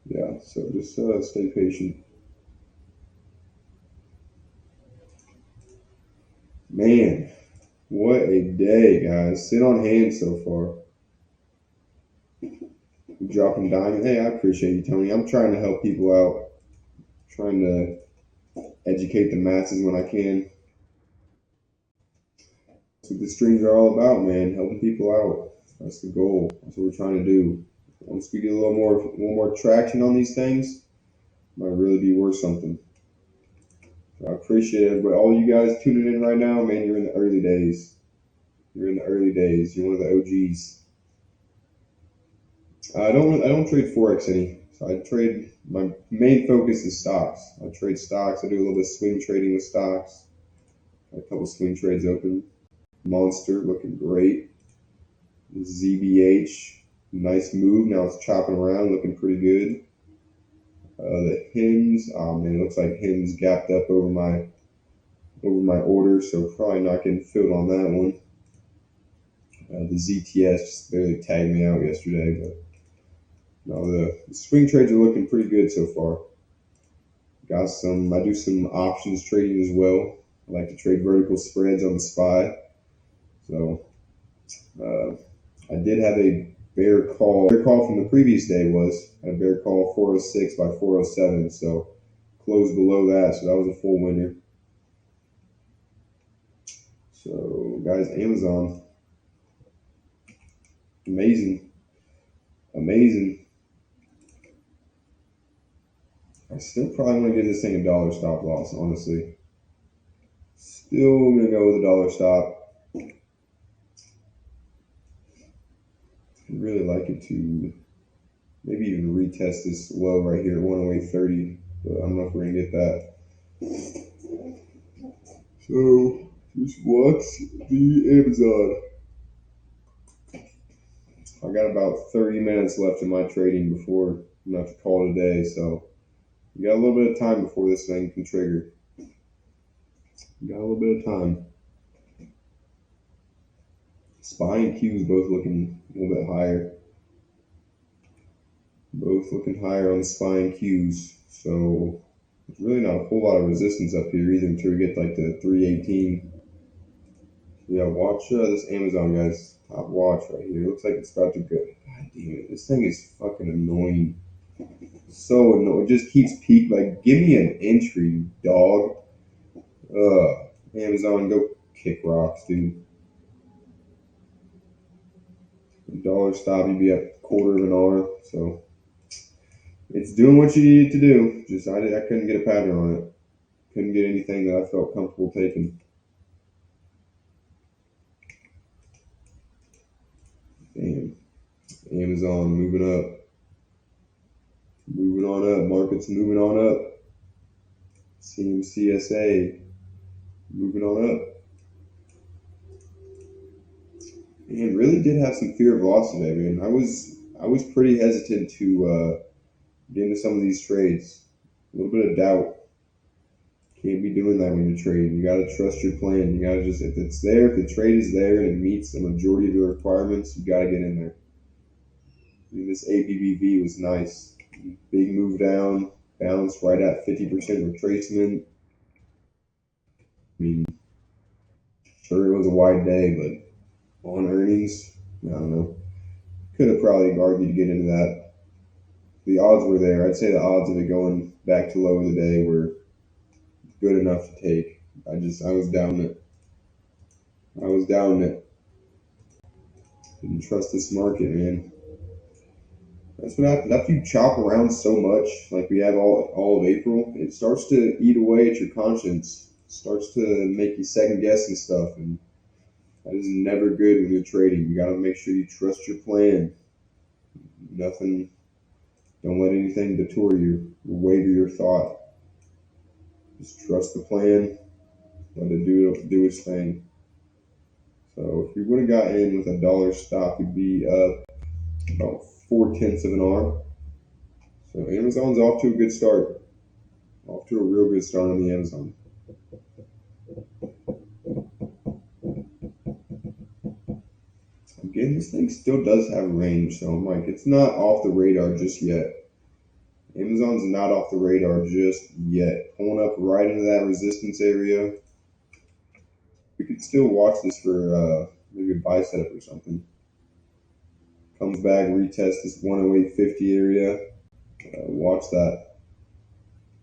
Yeah, so just stay patient. Man, what a day, guys. Sit on hand so far. Dropping diamond. Hey, I appreciate you, Tony. I'm trying to help people out. Trying to educate the masses when I can. That's what the streams are all about, man. Helping people out. That's the goal. That's what we're trying to do. Once we get a little more traction on these things, it might really be worth something. So I appreciate everybody. All you guys tuning in right now, man. You're in the early days. You're in the early days. You're one of the OGs. I don't trade forex any. So I trade. My main focus is stocks. I trade stocks. I do a little bit of swing trading with stocks. Got a couple swing trades open. Monster looking great. ZBH, nice move. Now it's chopping around, looking pretty good. The HIMS, oh man, it looks like HIMS gapped up over my order, so probably not getting filled on that one. The ZTS just barely tagged me out yesterday, but no, the swing trades are looking pretty good so far. I do some options trading as well. I like to trade vertical spreads on the SPY. So I did have a bear call. Bear call from the previous day was a bear call 406 by 407, so closed below that, so that was a full winner. So guys, Amazon, amazing. I still probably want to give this thing a dollar stop loss, honestly. Still gonna go with a dollar stop. I'd really like it to Maybe even retest this low right here, 108.30. But I don't know if we're gonna get that. So just watch the Amazon. I got about 30 minutes left in my trading before I'm gonna have to call it a day. So you got a little bit of time before this thing can trigger. You got a little bit of time. SPY and Q's both looking a little bit higher. Both looking higher on the SPY and Q's. So there's really not a whole lot of resistance up here either until we get like the 318. Yeah, watch this Amazon, guys. Top watch right here. Looks like it's about to go. God damn it. This thing is fucking annoying. So annoying. It just keeps peaking. Like, give me an entry, dog. Amazon, go kick rocks, dude. Dollar stop, you'd be at a quarter of an hour. So it's doing what you need it to do. Just I couldn't get a pattern on it. Couldn't get anything that I felt comfortable taking. Damn. Amazon moving up. Moving on up. Markets moving on up. CMCSA moving on up. And really did have some fear of loss today, man. I was pretty hesitant to get into some of these trades. A little bit of doubt. Can't be doing that when you're trading. You gotta trust your plan. You gotta just, if it's there, if the trade is there and it meets the majority of your requirements, you gotta get in there. I mean, this ABBV was nice. Big move down, bounced right at 50% retracement. I mean, sure it was a wide day, but on earnings, I don't know. Could have probably argued to get into that. The odds were there. I'd say the odds of it going back to low of the day were good enough to take. I was down it. I was down it. Didn't trust this market, man. That's what happens after you chop around so much, like we have all of April. It starts to eat away at your conscience. It starts to make you second guess and stuff, and that is never good when you're trading. You got to make sure you trust your plan. Nothing. Don't let anything detour you or waver your thought. Just trust the plan. Let it do its thing. So if you would have got in with a dollar stop, you'd be up about 4/10 of an arm. So Amazon's off to a good start. Off to a real good start on the Amazon. Again, this thing still does have range, so I'm like, it's not off the radar just yet. Amazon's not off the radar just yet. Pulling up right into that resistance area. We could still watch this for maybe a buy setup or something. Comes back, retest this 108.50 area. Watch that.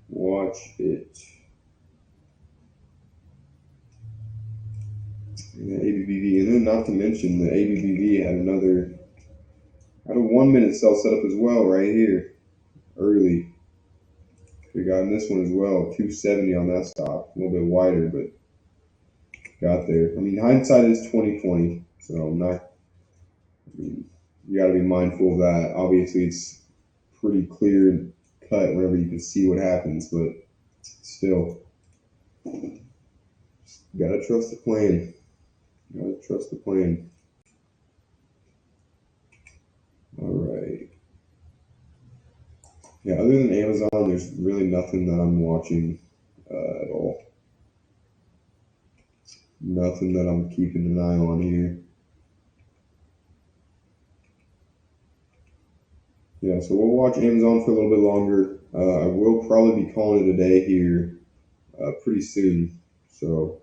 Watch it. And the ABBV, and then not to mention the ABBV had a 1 minute sell setup as well right here, early. We got in this one as well, 270 on that stop, a little bit wider, but got there. I mean, hindsight is 2020, so you got to be mindful of that. Obviously, it's pretty clear cut whenever you can see what happens, but still, you gotta trust the plan. You gotta trust the plan. All right. Yeah, other than Amazon, there's really nothing that I'm watching at all. Nothing that I'm keeping an eye on here. Yeah, so we'll watch Amazon for a little bit longer. I will probably be calling it a day here pretty soon. So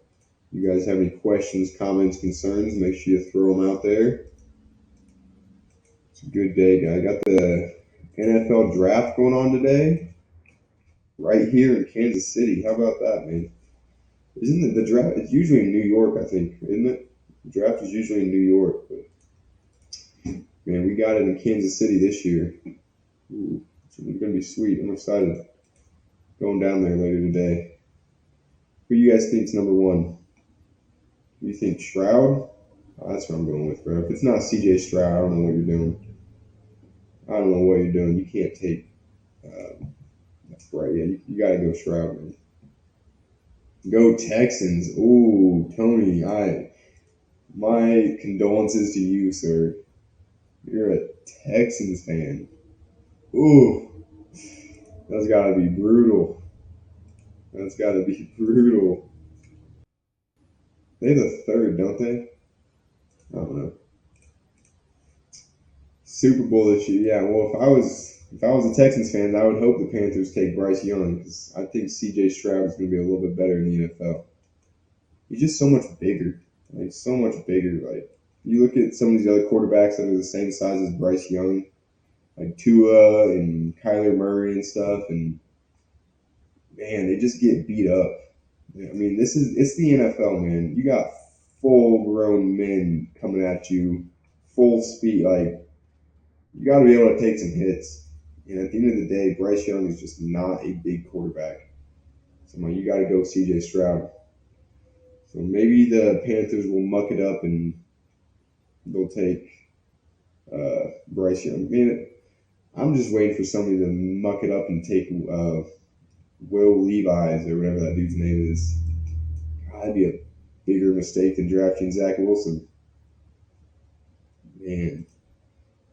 you guys have any questions, comments, concerns, make sure you throw them out there. It's a good day, guys. I got the NFL draft going on today right here in Kansas City. How about that, man? Isn't it the draft? It's usually in New York, I think, isn't it? The draft is usually in New York, but man, we got it in Kansas City this year. Ooh, it's gonna be sweet. I'm excited. Going down there later today. Who you guys think's number one? You think Stroud? Oh, that's what I'm going with, bro. If it's not CJ Stroud, I don't know what you're doing. I don't know what you're doing. You can't take. That's right. Yeah, you got to go Shroud, man. Go Texans. Ooh, Tony. My condolences to you, sir. You're a Texans fan. Ooh, that's got to be brutal. That's got to be brutal. They're the third, don't they? I don't know. Super Bowl this year. Yeah. Well, if I was a Texans fan, I would hope the Panthers take Bryce Young because I think C.J. Stroud is going to be a little bit better in the NFL. He's just so much bigger. Like so much bigger. Like you look at some of these other quarterbacks that are the same size as Bryce Young, like Tua and Kyler Murray and stuff, and man, they just get beat up. I mean, it's the NFL, man. You got full grown men coming at you, full speed. Like you got to be able to take some hits. And at the end of the day, Bryce Young is just not a big quarterback. So like, you got to go C.J. Stroud. So maybe the Panthers will muck it up and they'll take Bryce Young. Man, I'm just waiting for somebody to muck it up and take Will Levis or whatever that dude's name is. God, that'd be a bigger mistake than drafting Zach Wilson. Man,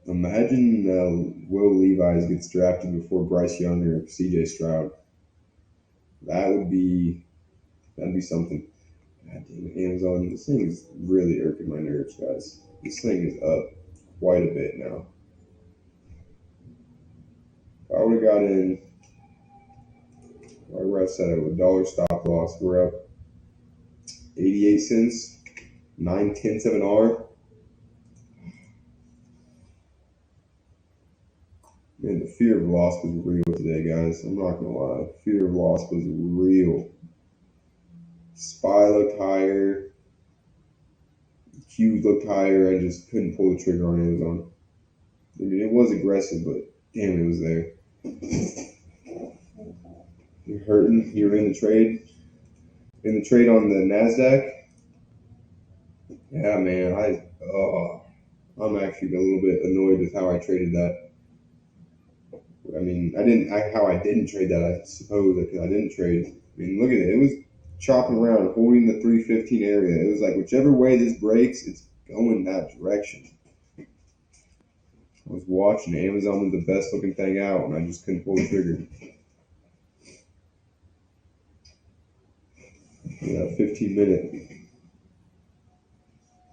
imagine Will Levis gets drafted before Bryce Young or C.J. Stroud. That'd be something. God damn it, Amazon. This thing is really irking my nerves, guys. This thing is up quite a bit now. If I would have got in right where I said it with dollar stop loss, we're up 88 cents, 9/10 of an R. Man, the fear of loss was real today, guys. I'm not gonna lie. Fear of loss was real. SPY looked higher. Q looked higher. I just couldn't pull the trigger on Amazon. I mean, it was aggressive, but damn, it was there. You're hurting. You're in the trade. In the trade on the Nasdaq. Yeah, man. I'm actually a little bit annoyed with how I traded that. I mean, how I didn't trade that, I suppose, because I didn't trade. I mean, look at it. It was chopping around, holding the 315 area. It was like, whichever way this breaks, it's going that direction. I was watching. Amazon was the best looking thing out, and I just couldn't pull the trigger. Yeah, 15-minute.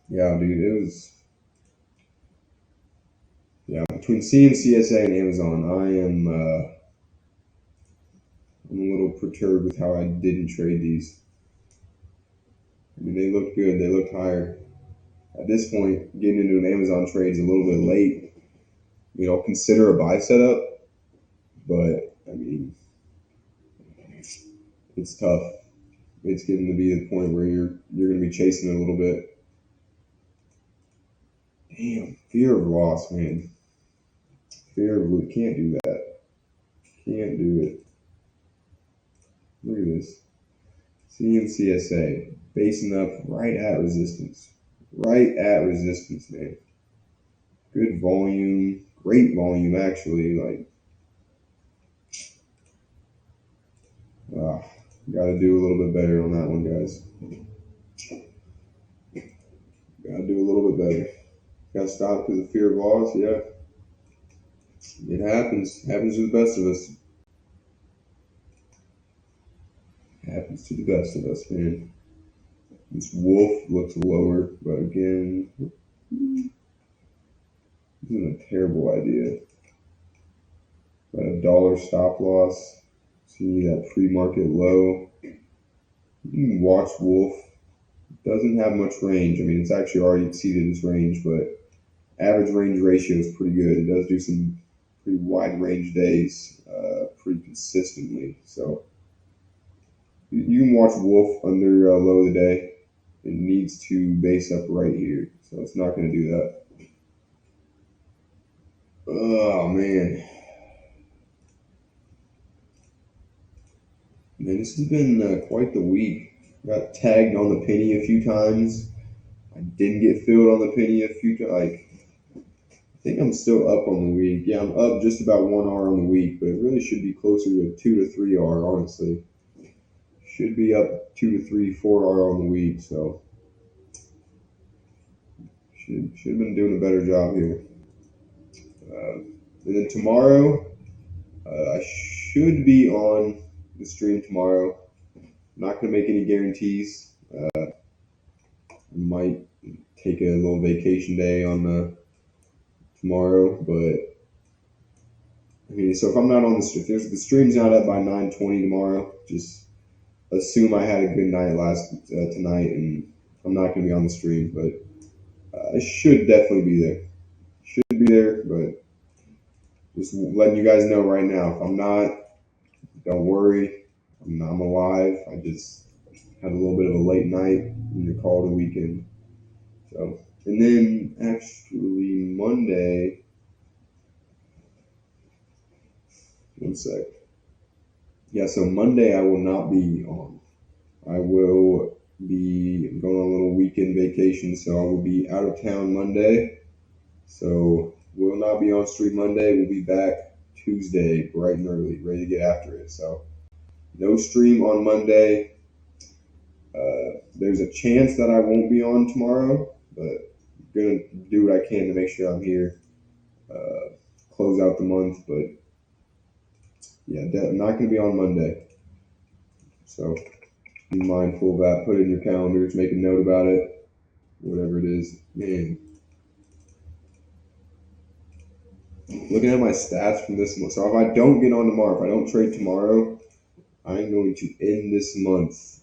Yeah, dude, it was. Yeah, between CMCSA and Amazon, I'm a little perturbed with how I didn't trade these. I mean, they looked good. They looked higher. At this point, getting into an Amazon trade is a little bit late. Consider a buy setup, but I mean, it's tough. It's getting to be the point where you're going to be chasing it a little bit. Damn, fear of loss, man. Fear of lose. Can't do that. Can't do it. Look at this. CMCSA basing up right at resistance. Right at resistance, man. Good volume. Great volume, actually. Gotta do a little bit better on that one, guys. Gotta do a little bit better. Gotta stop because of fear of loss, yeah. It happens. Happens to the best of us. Happens to the best of us, man. This wolf looks lower, but again, this isn't a terrible idea. Got a dollar stop loss. See that pre-market low. You can watch wolf. Doesn't have much range. I mean, it's actually already exceeded its range, but average range ratio is pretty good. It does do some pretty wide range days pretty consistently. So you can watch wolf under low of the day. It needs to base up right here, so it's not going to do that. Oh man, this has been quite the week. Got tagged on the penny a few times. I didn't get filled on the penny a few times. I think I'm still up on the week. Yeah, I'm up just about 1 R on the week, but it really should be closer to 2 to 3 R, honestly. Should be up 2 to 3, 4 R on the week, so should have been doing a better job here. And then tomorrow, I should be on the stream tomorrow. Not going to make any guarantees. Might take a little vacation day on tomorrow, but I mean, so if I'm not on if the stream's not up by 9:20 tomorrow, just assume I had a good night tonight, and I'm not going to be on the stream, but I should definitely be there. Should be there, but just letting you guys know right now. If I'm not, don't worry. I'm alive. I just had a little bit of a late night in the call of the weekend. So, and then actually Monday. One sec. Yeah, so Monday I will not be on. I will be going on a little weekend vacation, so I will be out of town Monday. So we'll not be on stream Monday. We'll be back Tuesday, bright and early, ready to get after it. So no stream on Monday. There's a chance that I won't be on tomorrow, but I'm gonna do what I can to make sure I'm here. Close out the month, but yeah, not gonna be on Monday. So be mindful of that. Put it in your calendars. Make a note about it. Whatever it is, man. Looking at my stats from this month. So if I don't get on tomorrow, if I don't trade tomorrow, I'm going to end this month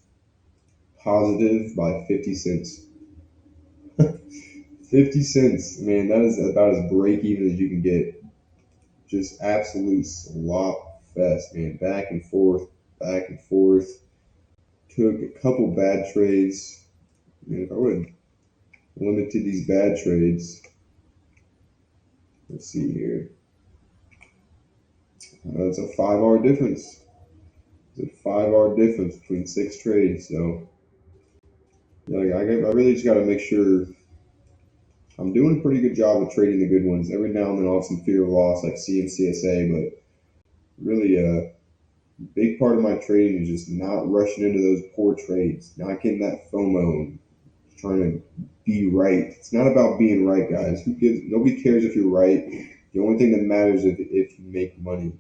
positive by 50 cents. 50 cents, man, that is about as break even as you can get. Just absolute slop fest, man. Back and forth, back and forth. Took a couple bad trades. Man, if I would have limited these bad trades, let's see here. It's a 5 R difference. It's a 5 R difference between 6 trades. So, yeah, I really just got to make sure I'm doing a pretty good job of trading the good ones. Every now and then I'll have some fear of loss like CMCSA, but really a big part of my trading is just not rushing into those poor trades, not getting that FOMO, and trying to be right. It's not about being right, guys. Nobody cares if you're right. The only thing that matters is if you make money.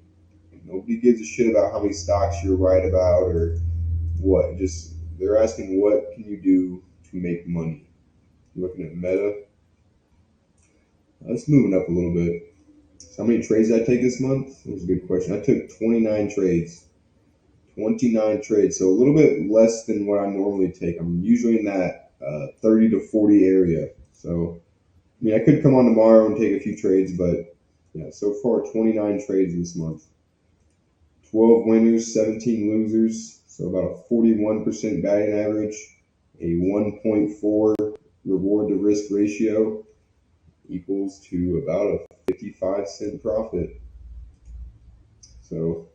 Nobody gives a shit about how many stocks you're right about or what. Just they're asking what can you do to make money. You're looking at Meta. Let's moving up a little bit. So how many trades did I take this month? That was a good question. I took 29 trades. 29 trades. So a little bit less than what I normally take. I'm usually in that 30 to 40 area. So, I mean, I could come on tomorrow and take a few trades, but yeah, so far 29 trades this month. 12 winners, 17 losers. So about a 41% batting average, a 1.4 reward to risk ratio equals to about a 55-cent profit. So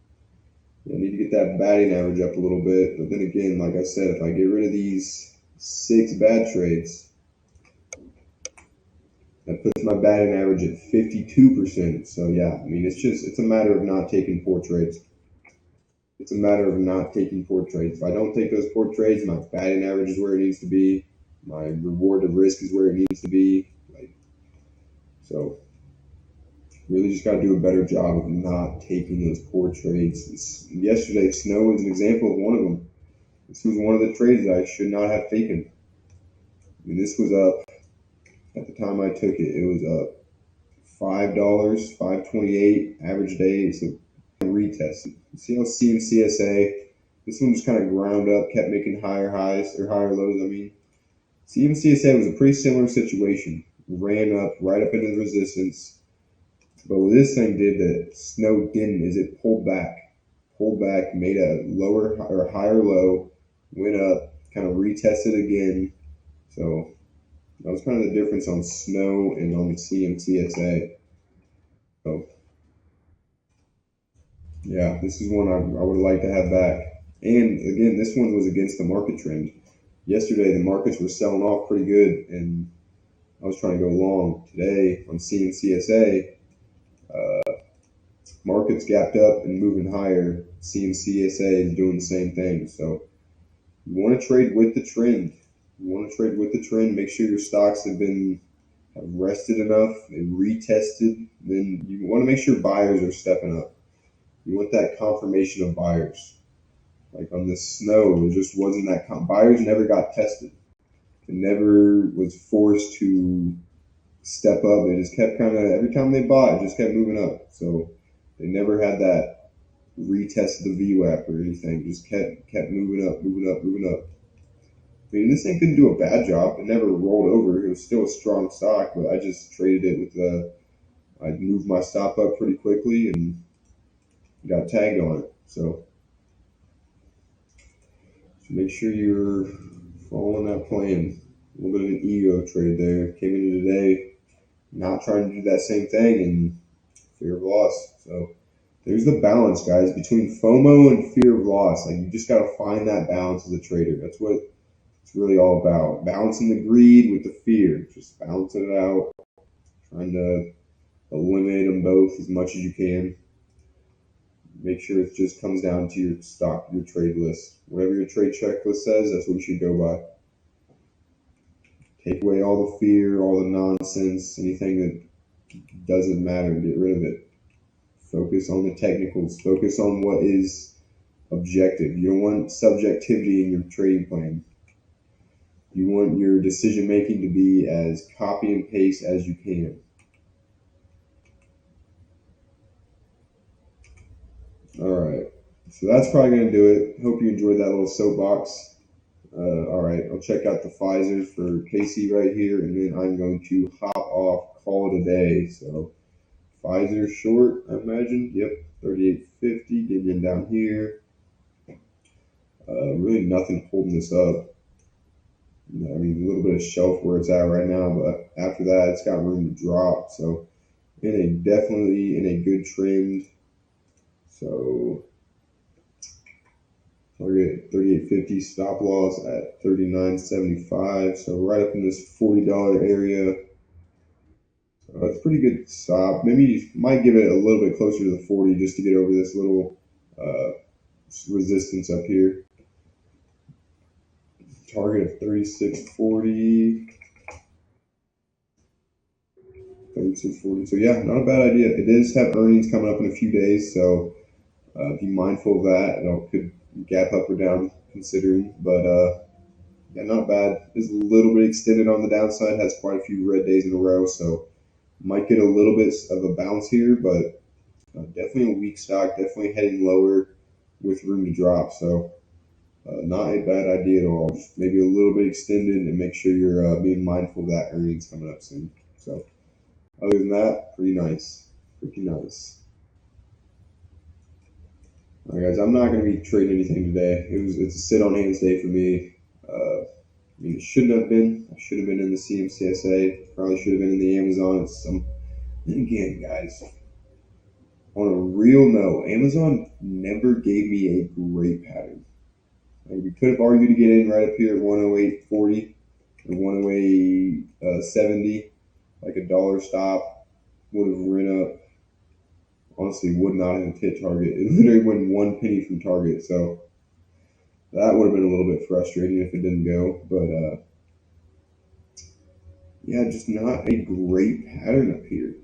I need to get that batting average up a little bit. But then again, like I said, if I get rid of these 6 bad trades, that puts my batting average at 52%. So yeah, I mean, it's a matter of not taking poor trades. It's a matter of not taking poor trades. If I don't take those poor trades, my batting average is where it needs to be. My reward to risk is where it needs to be. So really just got to do a better job of not taking those poor trades. Yesterday, snow was an example of one of them. This was one of the trades that I should not have taken. I mean, this was up, at the time I took it, it was up $5, $5.28 average day. So retest. You see how CMCSA, this one just kind of ground up, kept making higher highs or higher lows. I mean, CMCSA was a pretty similar situation. Ran up right up into the resistance. But what this thing did that snow didn't is it pulled back, made a lower or higher low, went up, kind of retested again. So that was kind of the difference on snow and on the CMCSA. So yeah, this is one I would like to have back. And again, this one was against the market trend. Yesterday, the markets were selling off pretty good, and I was trying to go long today on CMCSA. Market's gapped up and moving higher. CMCSA is doing the same thing. So you want to trade with the trend. You want to trade with the trend. Make sure your stocks have rested enough, they retested. Then you want to make sure buyers are stepping up. You want that confirmation of buyers. Like on this snow, it just wasn't that. Buyers never got tested. It never was forced to step up. They just kept kind of every time they bought, it just kept moving up. So they never had that retest of the VWAP or anything. Just kept moving up, moving up, moving up. I mean, this thing couldn't do a bad job. It never rolled over. It was still a strong stock, but I just traded it with I moved my stop up pretty quickly and got tagged on it. So make sure you're following that plan. A little bit of an ego trade there. Came into today not trying to do that same thing and fear of loss. So there's the balance, guys, between FOMO and fear of loss. Like you just got to find that balance as a trader. That's what it's really all about. Balancing the greed with the fear. Just balancing it out. Trying to eliminate them both as much as you can. Make sure it just comes down to your stock, your trade list. Whatever your trade checklist says, that's what you should go by. Take away all the fear, all the nonsense, anything that doesn't matter, get rid of it. Focus on the technicals. Focus on what is objective. You don't want subjectivity in your trading plan. You want your decision making to be as copy and paste as you can. All right. So that's probably going to do it. Hope you enjoyed that little soapbox. All right. I'll check out the Pfizer's for KC right here, and then I'm going to hop off, call it a day. So Pfizer short, I imagine. Yep. 38.50. Getting in down here. Really nothing holding this up. I mean, a little bit of shelf where it's at right now, but after that, it's got room to drop. So, definitely in a good trend. So, target 38.50, stop loss at 39.75. So, right up in this $40 area. So, that's pretty good stop. Maybe you might give it a little bit closer to the 40 just to get over this little resistance up here. Target of 36.40. 36.40. So yeah, not a bad idea. It does have earnings coming up in a few days, so be mindful of that. It could gap up or down considering, but yeah, not bad. Is a little bit extended on the downside. Has quite a few red days in a row, so might get a little bit of a bounce here, but definitely a weak stock. Definitely heading lower with room to drop. So not a bad idea at all. Just maybe a little bit extended, and make sure you're being mindful of that earnings coming up soon. So. Other than that, pretty nice. Pretty nice. All right, guys, I'm not going to be trading anything today. It's a sit on hands day for me. I mean, it shouldn't have been. I should have been in the CMCSA. Probably should have been in the Amazon. And again, guys, on a real note, Amazon never gave me a great pattern. Like, we could have argued to get in right up here at 108.40 or 108.70, like a dollar stop. Would have ran up. Honestly, would not have hit target. It literally went 1 penny from target, so that would have been a little bit frustrating if it didn't go. But yeah, just not a great pattern up here.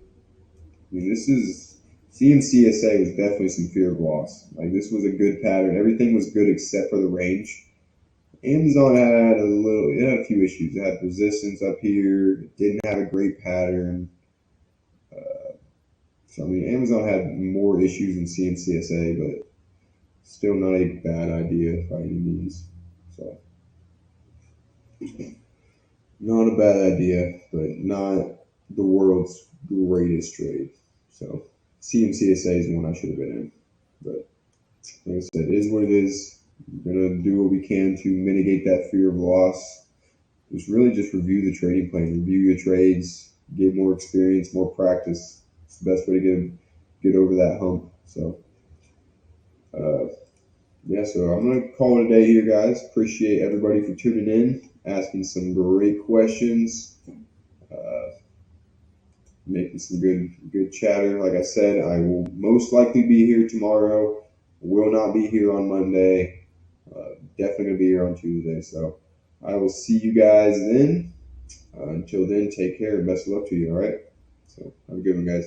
I mean, this is CMCSA was definitely some fear of loss. Like, this was a good pattern. Everything was good except for the range. Amazon had it had a few issues. It had resistance up here. It didn't have a great pattern. So, I mean, Amazon had more issues than CMCSA, but still not a bad idea by any means. So, not a bad idea, but not the world's greatest trade. So, CMCSA is the one I should have been in. But, like I said, it is what it is. We're going to do what we can to mitigate that fear of loss. Just review the trading plan, review your trades, get more experience, more practice. It's the best way to get over that hump. So, yeah, so I'm going to call it a day here, guys. Appreciate everybody for tuning in, asking some great questions. making some good chatter. Like I said, I will most likely be here tomorrow. Will not be here on Monday. Definitely gonna be here on Tuesday. So I will see you guys then. Until then, take care and best of luck to you. All right. So have a good one, guys.